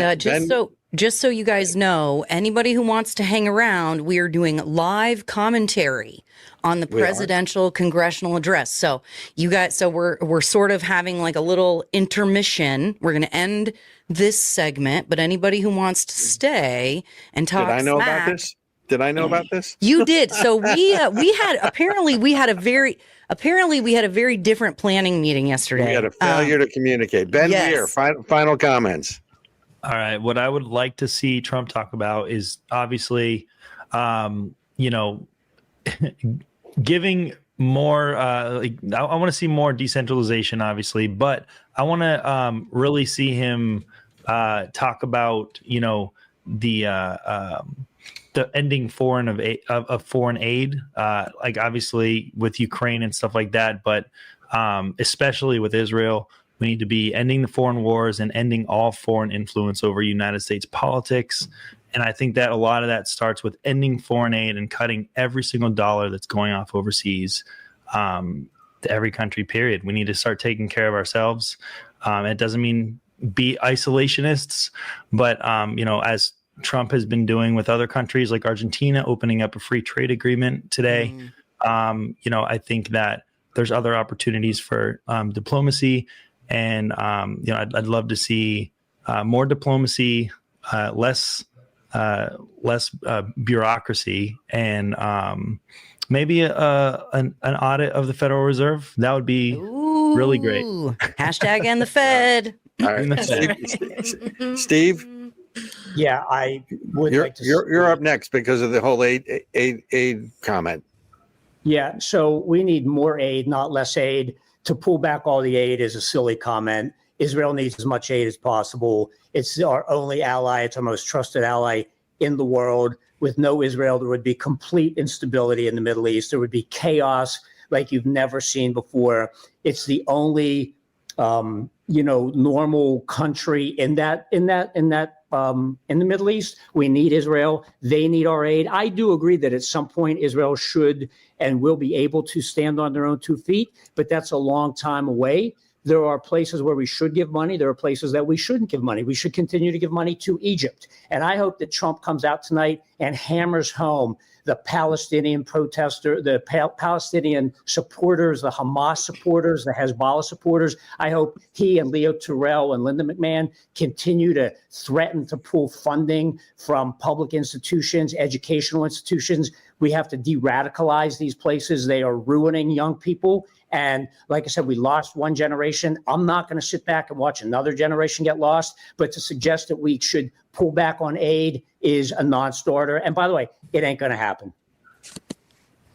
just so you guys know, anybody who wants to hang around, we are doing live commentary on the presidential congressional address. So we're sort of having like a little intermission. We're going to end this segment, but anybody who wants to stay and talk Did I know smack, about this? Did I know about this? You did. So we had a very different planning meeting yesterday. We had a failure to communicate. Ben Weir, final comments. All right. What I would like to see Trump talk about is obviously, you know, giving more. I want to see more decentralization, obviously, but I want to really see him talk about, you know, the ending foreign aid, like obviously with Ukraine and stuff like that, but especially with Israel. We need to be ending the foreign wars and ending all foreign influence over United States politics. And I think that a lot of that starts with ending foreign aid and cutting every single dollar that's going off overseas to every country, period. We need to start taking care of ourselves. It doesn't mean be isolationists, but, you know, as Trump has been doing with other countries like Argentina, opening up a free trade agreement today, you know, I think that there's other opportunities for diplomacy. And, you know, I'd love to see more diplomacy, less bureaucracy, and maybe an audit of the Federal Reserve. That would be really great. Hashtag and the Fed. All right. Steve? Yeah, I would like to. You're up next because of the whole aid comment. Yeah, so we need more aid, not less aid. To pull back all the aid is a silly comment. Israel needs as much aid as possible. It's our only ally. It's our most trusted ally in the world. With no Israel, there would be complete instability in the Middle East. There would be chaos like you've never seen before. It's the only, you know, normal country in the Middle East. We need Israel. They need our aid. I do agree that at some point Israel should and will be able to stand on their own 2 feet, but that's a long time away. There are places where we should give money. There are places that we shouldn't give money. We should continue to give money to Egypt. And I hope that Trump comes out tonight and hammers home the Palestinian Palestinian supporters, the Hamas supporters, the Hezbollah supporters. I hope he and Leo Terrell and Linda McMahon continue to threaten to pull funding from public institutions, educational institutions. We have to de-radicalize these places. They are ruining young people. And like I said, we lost one generation. I'm not going to sit back and watch another generation get lost, but to suggest that we should pull back on aid is a non-starter. And by the way, it ain't going to happen.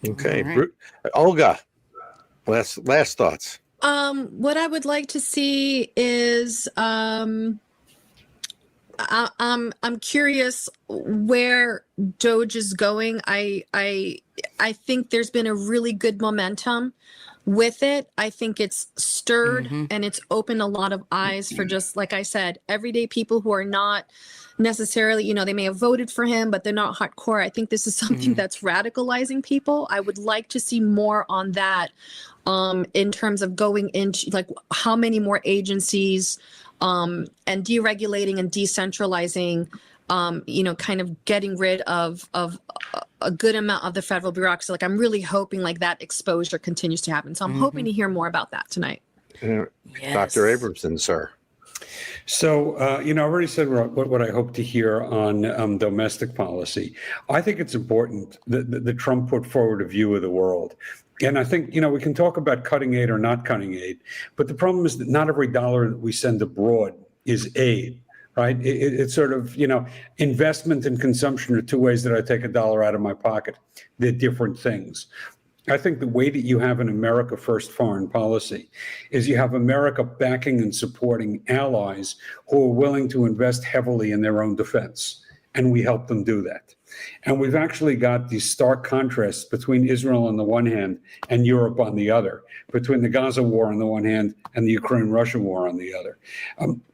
Okay. Right. Olga, last thoughts. What I would like to see is I'm curious where Doge is going. I think there's been a really good momentum with it. I think it's stirred and it's opened a lot of eyes for, just like I said, everyday people who are not necessarily, you know, they may have voted for him, but they're not hardcore. I think this is something that's radicalizing people. I would like to see more on that, in terms of going into like how many more agencies, and deregulating and decentralizing, you know, kind of getting rid of a good amount of the federal bureaucracy. Like, I'm really hoping like that exposure continues to happen. So I'm hoping to hear more about that tonight. Dr. Abramson, sir. So, you know, I already said what I hope to hear on domestic policy. I think it's important that Trump put forward a view of the world. And I think, you know, we can talk about cutting aid or not cutting aid, but the problem is that not every dollar that we send abroad is aid, right? It's sort of, you know, investment and consumption are two ways that I take a dollar out of my pocket. They're different things. I think the way that you have an America First foreign policy is you have America backing and supporting allies who are willing to invest heavily in their own defense, and we help them do that. And we've actually got these stark contrasts between Israel on the one hand and Europe on the other, between the Gaza war on the one hand and the Ukraine-Russia war on the other.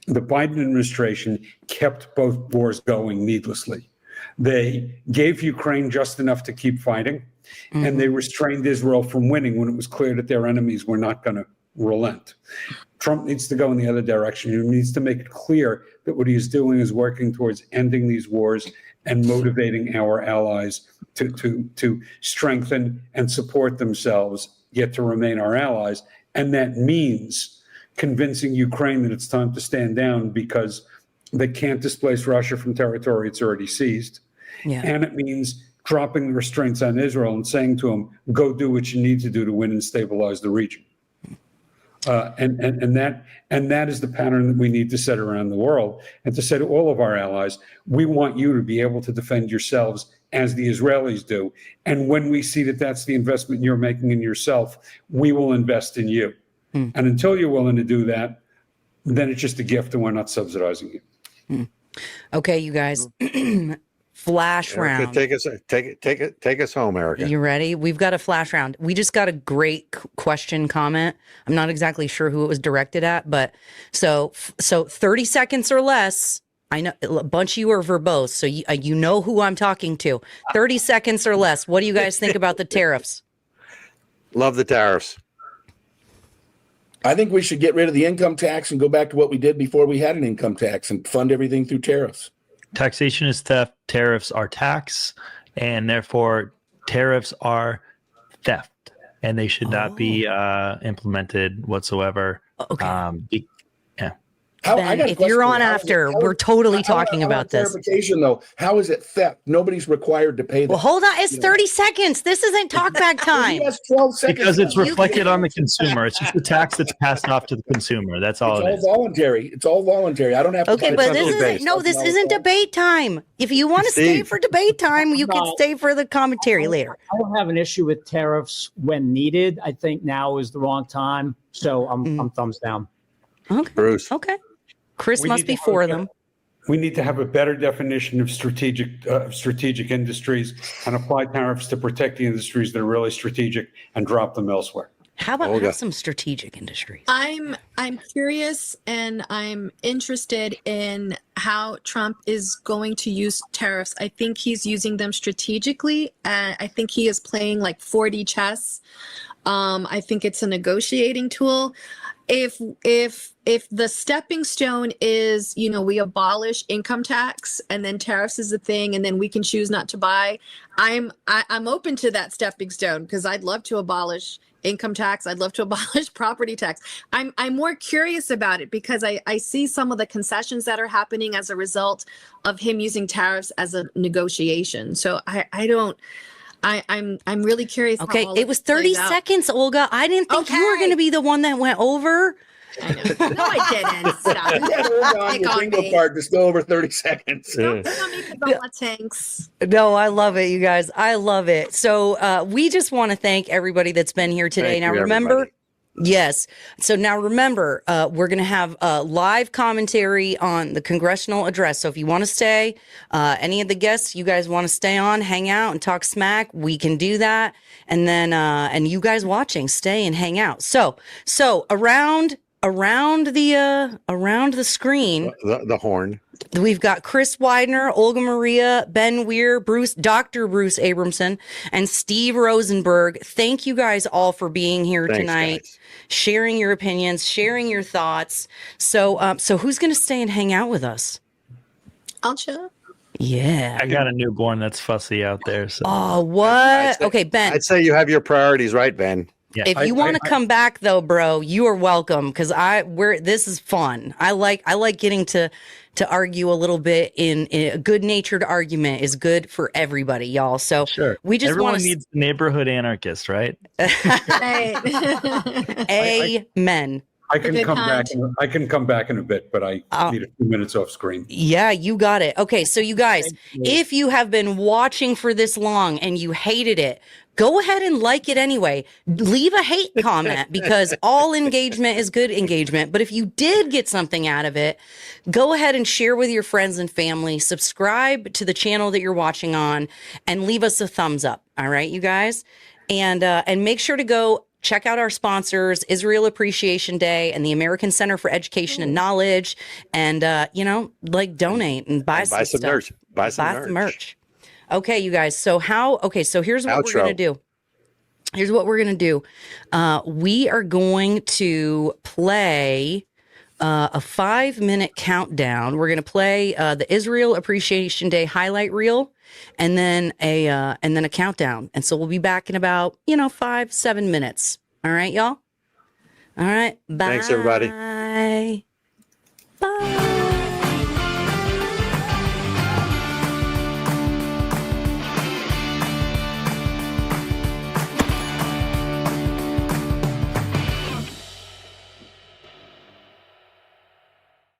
The Biden administration kept both wars going needlessly. They gave Ukraine just enough to keep fighting, and they restrained Israel from winning when it was clear that their enemies were not going to relent. Trump needs to go in the other direction. He needs to make it clear that what he's doing is working towards ending these wars and motivating our allies to strengthen and support themselves, yet to remain our allies. And that means convincing Ukraine that it's time to stand down because they can't displace Russia from territory it's already seized. Yeah. And it means dropping the restraints on Israel and saying to them, go do what you need to do to win and stabilize the region. And that is the pattern that we need to set around the world, and to say to all of our allies, we want you to be able to defend yourselves as the Israelis do. And when we see that that's the investment you're making in yourself, we will invest in you. And until you're willing to do that, then it's just a gift and we're not subsidizing you. Okay, you guys. Flash round. Take us home, Ericka. You ready? We've got a flash round. We just got a great question comment. I'm not exactly sure who it was directed at, but so 30 seconds or less. I know a bunch of you are verbose, so you know who I'm talking to. 30 seconds or less. What do you guys think about the tariffs? Love the tariffs. I think we should get rid of the income tax and go back to what we did before we had an income tax and fund everything through tariffs. Taxation is theft. Tariffs are tax, and therefore tariffs are theft, and they should not be implemented whatsoever. Okay. How, Ben, if you're on after, we're totally talking about this. Clarification, though. How is it theft? Nobody's required to pay that. Well, hold on. It's 30 seconds. This isn't talkback time. He has 12 seconds. Because it's reflected on the consumer. It's just a tax that's passed off to the consumer. That's all it is. It's all voluntary. It's all voluntary. I don't have to. Okay, but this isn't debate time. If you want to stay for debate time, you can stay for the commentary later. I don't have an issue with tariffs when needed. I think now is the wrong time. So I'm thumbs down. Okay. Bruce. Okay. Chris must be for them. We need to have a better definition of strategic industries and apply tariffs to protect the industries that are really strategic and drop them elsewhere. How about have some strategic industries? I'm curious and I'm interested in how Trump is going to use tariffs. I think he's using them strategically. I think he is playing like 4D chess. I think it's a negotiating tool. If the stepping stone is, you know, we abolish income tax and then tariffs is a thing and then we can choose not to buy, I'm open to that stepping stone because I'd love to abolish income tax. I'd love to abolish property tax. I'm more curious about it because I see some of the concessions that are happening as a result of him using tariffs as a negotiation. So I'm really curious. Okay, it was 30 seconds, Olga. I didn't think you were going to be the one that went over. I know. No, I didn't. Stop. You had Olga on your bingo card just over 30 seconds. Thanks. No, I love it, you guys. I love it. So we just want to thank everybody that's been here today. Now, remember, Yes. So now remember, we're going to have live commentary on the congressional address. So if you want to stay, any of the guests, you guys want to stay on, hang out and talk smack, we can do that. And then, and you guys watching, stay and hang out. So around the screen, the horn. we've got Chris Widener, Olga Maria, Ben Weir, Dr. Bruce Abramson, and Steve Rosenberg. Thank you guys all for being here tonight, guys. Sharing your opinions, sharing your thoughts. So who's going to stay and hang out with us? I'll chill. Yeah. I got a newborn that's fussy out there. So Oh, what? Okay, Ben. I'd say you have your priorities right, Ben. yeah. If you want to come back though, bro, you are welcome, because this is fun. I like getting to argue a little bit in a good-natured argument is good for everybody, y'all. So Sure. we just Everyone want to needs the neighborhood anarchist, right? Right. Amen. I can Good come back. kind. I can come back in a bit, but I need a few minutes off screen. Yeah, you got it. Okay, so you guys, if you have been watching for this long and you hated it, go ahead and like it anyway. Leave a hate comment, because all engagement is good engagement. But if you did get something out of it, go ahead and share with your friends and family, subscribe to the channel that you're watching on, and leave us a thumbs up. All right, you guys? And make sure to go check out our sponsors, Israel Appreciation Day and the American Center for Education and Knowledge, and donate and buy some stuff. merch. Buy some merch. Okay, you guys. So here's what we're going to do. Here's what we're going to do. We are going to play a 5-minute countdown. We're going to play the Israel Appreciation Day highlight reel, and then a countdown. And so we'll be back in about 5-7 minutes. All right, y'all. All right. Bye. Thanks, everybody. Bye.